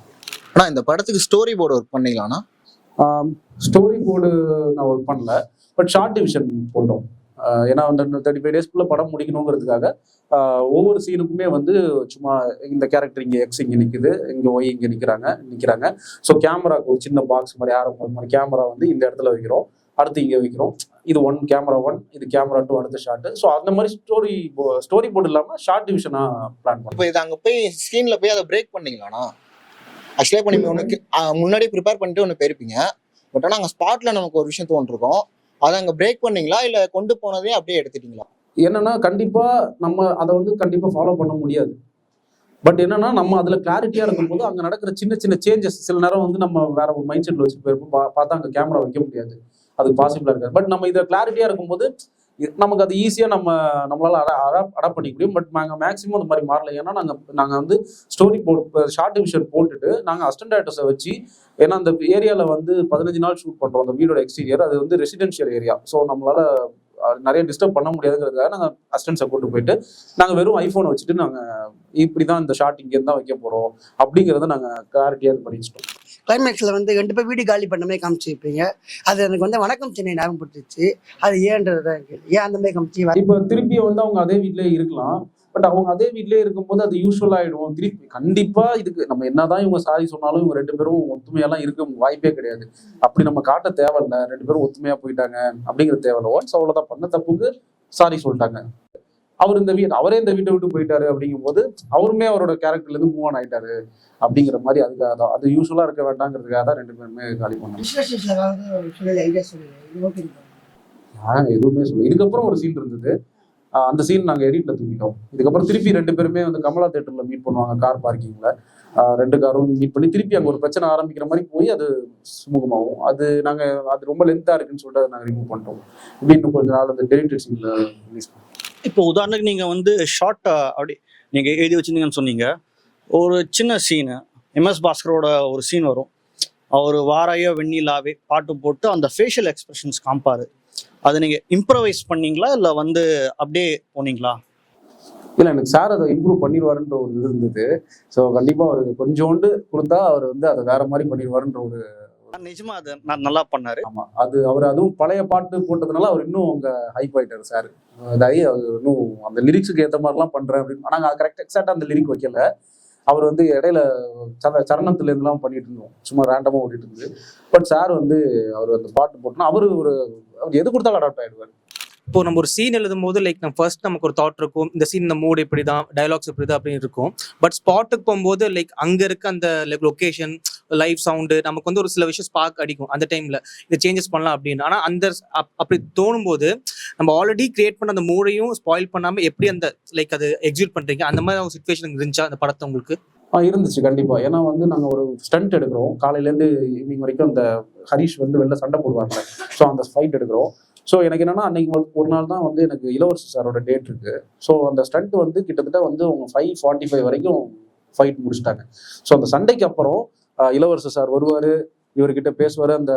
ஆனா இந்த படத்துக்கு ஸ்டோரி போர்டு ஒர்க் பண்ணீங்களாண்ணா? ஸ்டோரி போர்டு நான் ஒர்க் பண்ணல, பட் ஷார்ட் டிவிஷன் போட்டோம். ஏன்னா அந்த 35 டேஸ்க்குள்ள படம் முடிக்கணுங்கிறதுக்காக ஒவ்வொரு சீனுக்குமே வந்து சும்மா இந்த கேரக்டர் இங்கே எக்ஸ் இங்கே நிற்குது, இங்கே ஒய் இங்கே நிற்கிறாங்க. ஸோ கேமராக்கு ஒரு சின்ன பாக்ஸ் மாதிரி ஆரம்பம் மாதிரி கேமரா வந்து இந்த இடத்துல வைக்கிறோம், அடுத்து இங்கே வைக்கிறோம். இது கேமரா 1, இது கேமரா 2, அடுத்த ஷார்ட். ஸோ அந்த மாதிரி ஸ்டோரி போர்டு இல்லாமல் ஷார்ட் டிவிஷனாக பிளான் பண்ணோம். இப்போ இது அங்கே போய் ஸ்க்ரீனில் போய் அதை பிரேக் பண்ணீங்களாண்ணா? ஆக்சுவலாக இப்போ நீங்கள் ஒன்று முன்னாடியே ப்ரிப்பேர் பண்ணிட்டு ஒன்று போயிருப்பீங்க, பட் ஆனால் அங்கே ஸ்பாட்டில் நமக்கு ஒரு விஷயம் தோன்றிருக்கோம். அதை அங்கே பிரேக் பண்ணீங்களா இல்லை கொண்டு போனதே அப்படியே எடுத்துட்டீங்களா? என்னன்னா கண்டிப்பா நம்ம அதை வந்து கண்டிப்பா ஃபாலோ பண்ண முடியாது. பட் என்னன்னா நம்ம அதுல கிளாரிட்டியா இருக்கும்போது அங்க நடக்கிற சின்ன சின்ன சேஞ்சஸ் சில நேரம் வந்து நம்ம வேற ஒரு மைண்ட் செட்ல வச்சுட்டு போயிருப்போம், பார்த்தா அங்க கேமரா வைக்க முடியாது, அது பாசிபிளா இருக்காது. பட் நம்ம இதை கிளாரிட்டியா இருக்கும்போது நமக்கு அது ஈஸியா நம்மளால அடாப்ட் பண்ணிக்க முடியும். பட் நாங்கள் மேக்ஸிமம் அந்த மாதிரி மாறல. ஏன்னா நாங்கள் வந்து ஸ்டோரி போர்ட் ஷார்ட் டிவிஷன் போட்டுட்டு நாங்கள் அசிஸ்டன்ட் டைரக்டர்ஸை வச்சு, ஏன்னா அந்த ஏரியாவில் வந்து 15 நாள் ஷூட் பண்ணுறோம். அந்த வீடோட எக்ஸ்டீரியர் அது வந்து ரெசிடென்ஷியல் ஏரியா. ஸோ நம்மளால நிறைய டிஸ்டர்ப் பண்ண முடியாதுங்கிறதுக்காக நாங்கள் அசிஸ்டன்ஸை கூட்டு போயிட்டு நாங்கள் வெறும் ஐஃபோனை வச்சுட்டு நாங்கள் இப்படி தான் இந்த ஷார்ட் இங்கேருந்து தான் வைக்க போகிறோம் அப்படிங்கிறத நாங்கள் கிளாரிட்டியாக இது பண்ணி வச்சிட்டோம். கிளைமேக்ஸில் வந்து 2 பேர் வீடு காலி பண்ண மாதிரி காமிச்சிருப்பீங்க. அது எனக்கு வந்து வணக்கம் சென்னை ஞாபகப்படுத்துச்சு. அது ஏன்றது தான் ஏன் அந்த மாதிரி காமிச்சு? இப்போ திருப்பி வந்து அவங்க அதே வீட்டிலே இருக்கலாம், பட் அவங்க அதே வீட்டிலே இருக்கும்போது அது யூஸ்வல் ஆகிடும். திருப்பி கண்டிப்பாக இதுக்கு நம்ம என்னதான் இவங்க சாரி சொன்னாலும் இவங்க 2 பேரும் ஒத்துமையெல்லாம் இருக்க வாய்ப்பே கிடையாது. அப்படி நம்ம காட்ட தேவையில்ல, 2 பேரும் ஒத்துமையாக போயிட்டாங்க அப்படிங்கிற தேவையில்ல. ஒன்ஸ் அவ்வளோதான், பண்ண தப்புக்கு சாரி சொல்லிட்டாங்க. அவரே இந்த வீட்டை விட்டு போயிட்டாரு அப்படிங்கும் போது அவருமே அவரோட கேரக்டர்லேருந்து மூவ் ஆன் ஆயிட்டாரு அப்படிங்கிற மாதிரி அதுக்காக தான், அது யூஸ்வலாக இருக்க வேண்டாங்கிறதுக்காக தான் 2 பேருமே காலி பண்ணாங்க. எதுவுமே சொல்ல. இதுக்கப்புறம் ஒரு சீன் இருந்தது, அந்த சீன் நாங்கள் எடிட்ல தூக்கிட்டோம். இதுக்கப்புறம் திருப்பி 2 பேருமே வந்து கமலா தேட்டர்ல மீட் பண்ணுவாங்க கார் பார்க்கிங்ல. 2 காரும் மீட் பண்ணி திருப்பி அங்கே ஒரு பிரச்சனை ஆரம்பிக்கிற மாதிரி போய் அது சுமூகமாகும். அது ரொம்ப லென்த்தா இருக்குன்னு சொல்லிட்டு அதை நாங்கள் ரிமூவ் பண்ணிட்டோம். இப்படி இன்னும் கொஞ்ச நாள் அந்த டெலிட்டட் சீன்ல ரிலீஸ் பண்ணோம். இப்போ உதாரணத்துக்கு நீங்கள் வந்து ஷார்ட் அப்படி நீங்கள் எழுதி வச்சிருந்தீங்கன்னு சொன்னீங்க. ஒரு சின்ன சீனு MS பாஸ்கரோட ஒரு சீன் வரும். அவர் வாராயோ வெண்ணிலாவே பாட்டு போட்டு அந்த ஃபேஷியல் எக்ஸ்பிரஷன்ஸ் காமிப்பாரு. அதை நீங்கள் இம்ப்ரவைஸ் பண்ணீங்களா இல்லை வந்து அப்படியே போனீங்களா? இல்லை, எனக்கு சார் அதை இம்ப்ரூவ் பண்ணிடுவாருன்ற ஒரு இது இருந்தது. ஸோ கண்டிப்பாக அவருக்கு கொஞ்சோண்டு கொடுத்தா அவர் வந்து அதை வேற மாதிரி பண்ணிடுவாருன்ற ஒரு நிஜமா அதை நான் நல்லா பண்ணாரு. ஆமா, அதுவும் பழைய பாட்டு போட்டதுனால அவர் இன்னும் அங்கே ஹைப் ஆயிட்டாரு சார். அதாவது அவர் இன்னும் அந்த லிரிக்ஸுக்கு ஏற்ற மாதிரிலாம் பண்றேன் அப்படின்னு. ஆனால் கரெக்ட் எக்ஸாக்டா அந்த லிரிக் வைக்கல. அவர் வந்து இடையில சரணத்துல இருந்துலாம் பண்ணிட்டு இருந்தோம், சும்மா ரேண்டமா ஓடிட்டு இருந்தது. பட் சார் வந்து அவர் அந்த பாட்டு போட்டோம்னா அவர் எது கொடுத்தாலும் அடாப்ட் ஆயிடுவார். இப்போ நம்ம ஒரு சீன் எழுதும் போது நமக்கு ஒரு தாட் இருக்கும், இந்த சீன் இந்த மூட் இப்படி தான், டைலாக்ஸ் இப்படி தான் அப்படின்னு இருக்கும். பட் ஸ்பாட்டுக்கு போகும்போது அங்க இருக்க அந்த லொகேஷன், லைவ் சவுண்டு நமக்கு வந்து ஒரு சில விஷயம் ஸ்பார்க் அடிக்கும். அந்த டைம்ல இதை சேஞ்சஸ் பண்ணலாம் அப்படின்னு. ஆனால் அப்படி தோணும் போது நம்ம ஆல்ரெடி கிரியேட் பண்ண அந்த மூடையும் ஸ்பாயில் பண்ணாம எப்படி அந்த அது எக்ஸிக்யூட் பண்றீங்க, அந்த மாதிரி ஒரு சிச்சுவேஷன் இருந்துச்சா அந்த படத்தை உங்களுக்கு? இருந்துச்சு கண்டிப்பா. ஏன்னா வந்து நாங்கள் ஒரு ஸ்டண்ட் எடுக்கிறோம், காலையிலேருந்து ஈவினிங் வரைக்கும். அந்த ஹரிஷ் வந்து வெளில சண்டை போடுவாங்க, ஸோ அந்த ஃபைட் எடுக்கிறோம். ஸோ எனக்கு என்னன்னா அன்னைக்கு ஒரு நாள் தான் வந்து எனக்கு இளவரசர் சாரோட டேட் இருக்கு. ஸோ அந்த ஸ்டண்ட் வந்து கிட்டத்தட்ட வந்து அவங்க 5:45 வரைக்கும் ஃபைட் முடிச்சிட்டாங்க. ஸோ அந்த சண்டைக்கு அப்புறம் இளவரசர் சார் வருவார், இவர்கிட்ட பேசுவார். அந்த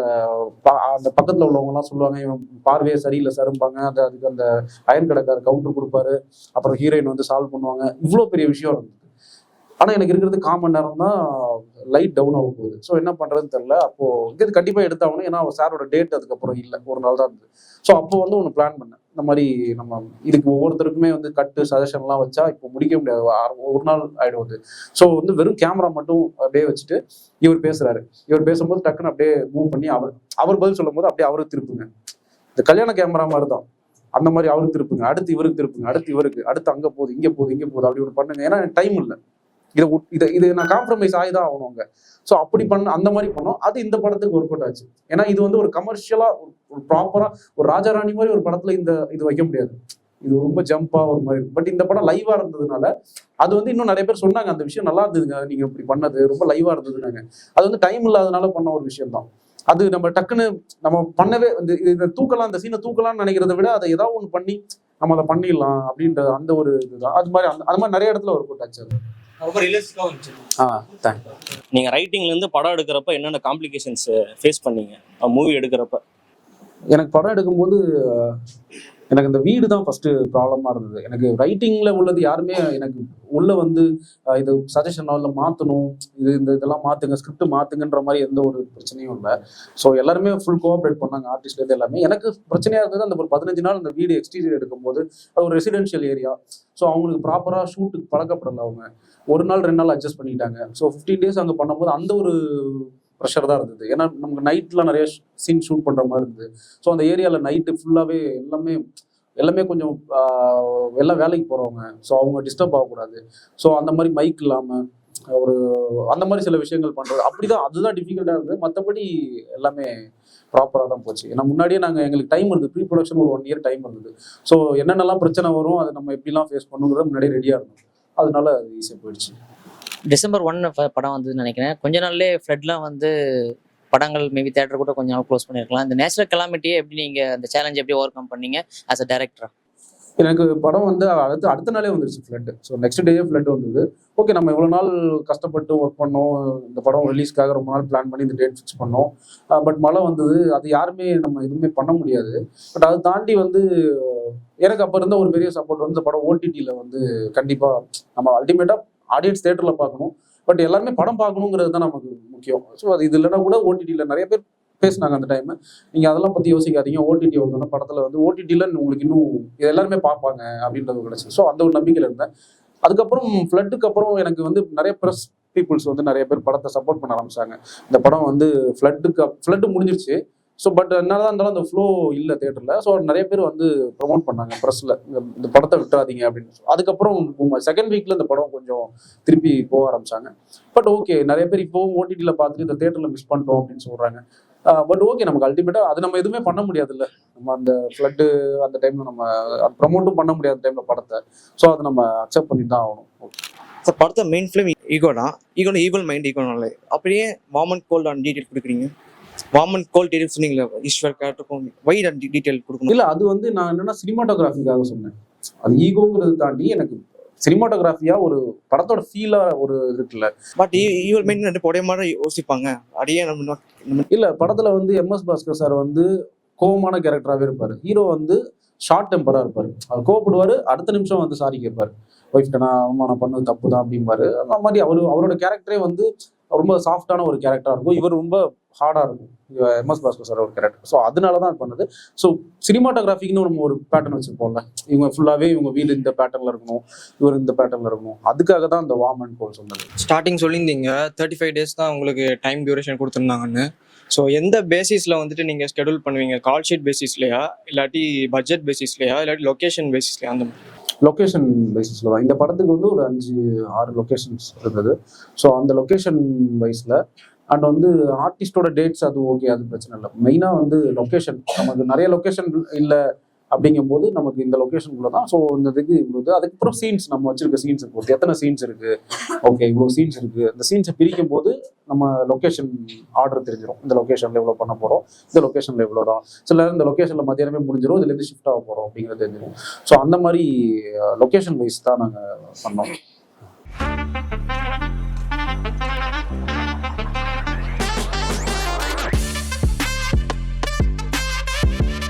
பக்கத்தில் உள்ளவங்கலாம் சொல்லுவாங்க இவன் பார்வையே சரியில்லை சார்பாங்க. அதுக்கு அந்த அயன் கடைக்காரர் கவுண்டர் கொடுப்பாரு, அப்புறம் ஹீரோயின் வந்து சால்வ் பண்ணுவாங்க. இவ்வளோ பெரிய விஷயம் இருந்தது. ஆனால் எனக்கு இருக்கிறது 1/4 மணி நேரம் தான் லைட் டவுன் ஆக போகுது. ஸோ என்ன பண்ணுறதுன்னு தெரியல. அப்போது இது கண்டிப்பாக எடுத்தாகணும், ஏன்னா சாரோட டேட் அதுக்கப்புறம் இல்லை, ஒரு நாள் தான் இருந்தது. ஸோ அப்போ வந்து ஒன்று பிளான் பண்ணேன், இந்த மாதிரி நம்ம இதுக்கு ஒவ்வொருத்தருக்குமே வந்து கட்டு சஜஷன்லாம் வச்சா இப்போ முடிக்க முடியாது, ஒரு நாள் ஆகிடுவது. ஸோ வந்து வெறும் கேமரா மட்டும் அப்படியே வச்சுட்டு இவர் பேசுகிறாரு, இவர் பேசும்போது டக்குன்னு அப்படியே மூவ் பண்ணி அவர் பதில் சொல்லும் போது அப்படியே அவருக்கு திருப்புங்க. இந்த கல்யாண கேமரா மாதிரி தான், அந்த மாதிரி அவருக்கு திருப்புங்க, அடுத்து இவருக்கு திருப்புங்க, அடுத்து இவருக்கு, அடுத்து அங்கே போகுது, இங்கே போகுது அப்படி ஒன்று பண்ணுங்க. ஏன்னா டைம் இல்லை, இது நான் காம்ப்ரமைஸ் ஆகிதான் ஆகணுங்க. ஸோ அப்படி அந்த மாதிரி பண்ணோம். அது இந்த படத்துக்கு ஒர்க் அவுட் ஆச்சு. ஏன்னா இது வந்து ஒரு கமர்ஷியலா ஒரு ப்ராப்பரா ஒரு ராஜாராணி மாதிரி ஒரு படத்துல இது வைக்க முடியாது. இது ரொம்ப ஜம்பா ஒரு மாதிரி. பட் இந்த படம் லைவா இருந்ததுனால அது வந்து இன்னும் நிறைய பேர் சொன்னாங்க அந்த விஷயம் நல்லா இருந்ததுங்க, நீங்க இப்படி பண்ணது ரொம்ப லைவா இருந்ததுனாங்க. அது வந்து டைம் இல்லாதனால பண்ண ஒரு விஷயம் தான். அது நம்ம டக்குன்னு நம்ம பண்ணவே இந்த தூக்கலாம், இந்த சீனை தூக்கலாம்னு நினைக்கிறத விட அதை ஏதாவது ஒன்று பண்ணி நம்ம அதை பண்ணிடலாம் அப்படின்ற அந்த ஒரு இதுதான். அது மாதிரி நிறைய இடத்துல ஒரு கூட்டாச்சு. நீங்க ரைட்டிங்ல இருந்து படம் எடுக்கிறப்ப என்னென்ன காம்ப்ளிகேஷன்ஸ் ஃபேஸ் பண்ணீங்க மூவி எடுக்கிறப்ப? எனக்கு படம் எடுக்கும்போது எனக்கு இந்த வீடு தான் ஃபர்ஸ்ட் ப்ராப்ளமா இருந்தது. எனக்கு ரைட்டிங்ல உள்ளது யாருமே எனக்கு உள்ள வந்து இது சஜஷனோ இல்லை மாற்றணும், இதெல்லாம் மாற்றுங்க, ஸ்கிரிப்ட் மாற்றுங்கன்ற மாதிரி எந்த ஒரு பிரச்சனையும் இல்லை. ஸோ எல்லாருமே ஃபுல் கோஆப்ரேட் பண்ணாங்க, ஆர்டிஸ்ட்லேருந்து எல்லாமே. எனக்கு பிரச்சனையாக இருந்தது அந்த ஒரு 15 நாள் அந்த வீடு எக்ஸ்டீரியர் எடுக்கும்போது அது ஒரு ரெசிடென்ஷியல் ஏரியா. ஸோ அவங்களுக்கு ப்ராப்பராக ஷூட்டுக்கு பழக்கப்படலை. அவங்க ஒரு நாள் 2 நாள் அட்ஜஸ்ட் பண்ணிக்கிட்டாங்க. ஸோ 15 days அங்கே பண்ணும்போது அந்த ஒரு ப்ரெஷர் தான் இருந்தது. ஏன்னா நமக்கு நைட்லாம் நிறைய சீன் ஷூட் பண்ணுற மாதிரி இருந்தது. ஸோ அந்த ஏரியாவில் நைட்டு ஃபுல்லாகவே எல்லாமே கொஞ்சம் எல்லாம் வேலைக்கு போகிறவங்க. ஸோ அவங்க டிஸ்டர்ப் ஆகக்கூடாது. ஸோ அந்த மாதிரி மைக் இல்லாமல் அந்த மாதிரி சில விஷயங்கள் பண்ணுறது அப்படிதான், அதுதான் டிஃபிகல்ட்டாக இருந்தது. மற்றபடி எல்லாமே ப்ராப்பராக தான் போச்சு. ஏன்னா முன்னாடியே எங்களுக்கு டைம் இருந்தது, ப்ரீ ப்ரொடக்ஷன் ஒரு 1 year டைம் இருந்தது. ஸோ என்னென்னலாம் பிரச்சனை வரும், அதை நம்ம எப்படிலாம் ஃபேஸ் பண்ணுங்கிறத முன்னாடியே ரெடியாக இருந்தோம். அதனால அது ஈஸியாக போயிடுச்சு. December 1 படம் வந்ததுன்னு நினைக்கிறேன். கொஞ்ச நாள்லேயே ஃப்ளட்லாம் வந்து படங்கள் மேபி தேட்டர் கூட கொஞ்சம் நாள் க்ளோஸ் பண்ணியிருக்கலாம். இந்த நேச்சுரல் கலாமிட்டியை எப்படி நீங்கள் அந்த சேலஞ்ச் எப்படி ஓவர் கம் பண்ணீங்க ஆஸ் அ டேரக்டரா? எனக்கு படம் வந்து அடுத்த நாளே வந்துருச்சு ஃப்ளட். ஸோ நெக்ஸ்ட் டேயே ஃப்ளட் வந்தது. ஓகே, நம்ம இவ்வளோ நாள் கஷ்டப்பட்டு ஒர்க் பண்ணோம், இந்த படம் ரிலீஸ்க்காக ரொம்ப நாள் பிளான் பண்ணி இந்த டேட் ஃபிக்ஸ் பண்ணோம். பட் மழை வந்தது, அது யாருமே நம்ம எதுவுமே பண்ண முடியாது. பட் அதை தாண்டி வந்து எனக்கு அப்போ இருந்த ஒரு பெரிய சப்போர்ட் வந்து இந்த படம் ஓடிடியில் வந்து கண்டிப்பாக நம்ம அல்டிமேட்டாக ஆடியன்ஸ் தேட்டரில் பார்க்கணும், பட் எல்லாருமே படம் பார்க்கணுங்கிறது தான் நமக்கு முக்கியம். ஸோ அது இது இல்லைன்னா கூட ஓடிடியில் நிறைய பேர் பேசினாங்க அந்த டைம். நீங்கள் அதெல்லாம் பற்றி யோசிக்காதீங்க, ஓடிடி வந்தோன்னா படத்தில் வந்து ஓடிடியில் உங்களுக்கு இன்னும் இது எல்லாருமே பார்ப்பாங்க அப்படின்றது கிடச்சி. ஸோ அந்த ஒரு நம்பிக்கையில் இருந்தேன். அதுக்கப்புறம் ஃப்ளட்டுக்கு அப்புறம் எனக்கு வந்து நிறைய ப்ரெஸ் பீப்புள்ஸ் வந்து நிறைய பேர் படத்தை சப்போர்ட் பண்ண ஆரம்பிச்சாங்க. இந்த படம் வந்து ஃப்ளட்டு முடிஞ்சிருச்சு. ஸோ பட் என்னதான் இருந்தாலும் அந்த ஃப்ளோ இல்லை தேட்டரில். ஸோ நிறைய பேர் வந்து ப்ரொமோட் பண்ணாங்க ப்ரெஸ்ஸில், இந்த படத்தை விட்டுறாதீங்க அப்படின்னு. அதுக்கப்புறம் செகண்ட் வீக்கில் இந்த படம் கொஞ்சம் திருப்பி போக ஆரம்பிச்சாங்க. பட் ஓகே, நிறைய பேர் இப்போவும் ஓடிடியில் பார்த்துட்டு இந்த தேட்டரில் மிஸ் பண்ணிட்டோம் அப்படின்னு சொல்கிறாங்க. பட் ஓகே, நமக்கு அல்டிமேட்டாக அது நம்ம எதுவுமே பண்ண முடியாதுல்ல. நம்ம அந்த ஃப்ளட்டு அந்த டைமில் நம்ம ப்ரமோட்டும் பண்ண முடியாத டைமில் படத்தை. ஸோ அதை நம்ம அக்செப்ட் பண்ணி தான் ஆகணும். சார், படத்தை மெயின் ஃபிலிம் ஈகோ தான். ஈவல் மைண்ட் ஈகோனால அப்படியே வார்ம் கோல்ட் ஆன் டீட்டெயில் கொடுக்குறீங்க. வார்ம் கோல்ட் டீட்டெயில் சொன்னீங்களா, ஈஸ்வர் கேரக்டருக்கும் வைட் அண்ட் டீட்டெயில் கொடுக்கணும். இல்லை, அது வந்து நான் என்னன்னா சினிமாட்டோகிராஃபிக்காக சொன்னேன். அது ஈகோங்கிறது தாண்டி எனக்கு சினிமாட்டோகிராஃபியா ஒரு படத்தோட ஃபீலா ஒரு இருக்குல்ல. பட் ஈவல் மைண்ட் ரெண்டு ஒரே மாதிரி யோசிப்பாங்க. அடியே நம்ம இல்லை, படத்தில் வந்து MS பாஸ்கர் சார் வந்து கோவமான கேரக்டராகவே இருப்பார். ஹீரோ வந்து ஷார்ட் டெம்பராக இருப்பார். அவர் கோவப்படுவார், அடுத்த நிமிஷம் வந்து சாரி கேட்பார், ஒய்ஃப்ட்ட நான் அவமானம் பண்ணது தப்பு தான் அப்படிம்பாரு. அந்த மாதிரி அவரோட கேரக்டரே வந்து ரொம்ப சாஃப்டான ஒரு கேரக்டராக இருக்கும். இவர் ரொம்ப ஹார்டாக இருக்கும் MS பாஸ்கர் சார் ஒரு கேரக்டர். ஸோ அதனால தான் பண்ணது. ஸோ சினிமாட்டோகிராஃபிக்குன்னு நம்ம ஒரு பேட்டர்ன் வச்சுருப்போம்ல, இவங்க ஃபுல்லாகவே இவங்க வீடு இந்த பேட்டர்னில் இருக்கணும், இவர் இந்த பேட்டர்னில் இருக்கணும். அதுக்காக தான் இந்த வார்ம் அண்ட் கோல்ட் சொன்னது. ஸ்டார்டிங் சொல்லியிருந்தீங்க 35 days தான் உங்களுக்கு டைம் டியூரேஷன் கொடுத்துருந்தாங்கன்னு. ஸோ எந்த பேசிஸில் வந்துட்டு நீங்கள் ஸ்கெடியூல் பண்ணுவீங்க? கால் ஷீட் பேசிஸ்லையா, இல்லாட்டி பட்ஜெட் பேசிஸ்லையா, இல்லாட்டி லொக்கேஷன் பேசிஸ்லையா? அந்த மாதிரி லொக்கேஷன் பேசிஸில் தான். இந்த படத்துக்கு வந்து ஒரு 5-6 லொக்கேஷன்ஸ் இருந்தது. ஸோ அந்த லொக்கேஷன் வைஸில் அண்ட் வந்து ஆர்டிஸ்டோட டேட்ஸ் அது ஓகே, அது பிரச்சனை இல்லை. மெயினாக வந்து லொக்கேஷன், நமக்கு நிறைய லொக்கேஷன் இல்லை அப்படிங்கும்போது நமக்கு இந்த லொக்கேஷனுக்குள்ள தான். ஸோ இந்த இதுக்கு இவ்வளோ, அதுக்கப்புறம் சீன்ஸ் நம்ம வச்சிருக்க சீன்ஸ் பொறுத்து எத்தனை சீன்ஸ் இருக்குது, ஓகே இவ்வளோ சீன்ஸ் இருக்குது. இந்த சீன்ஸை பிரிக்கும் போது நம்ம லொக்கேஷன் ஆர்டர் தெரிஞ்சிடும். இந்த லொக்கேஷனில் எவ்வளோ பண்ண போகிறோம், இந்த லொக்கேஷனில் எவ்வளோ தான். சில நேரம் இந்த லொக்கேஷனில் மத்தியானமே முடிஞ்சிடும், இதுலேருந்து ஷிஃப்ட் ஆக போகிறோம் அப்படிங்கிறது தெரிஞ்சிடும். ஸோ அந்த மாதிரி லொக்கேஷன் வைஸ் தான் நாங்கள் பண்ணோம்.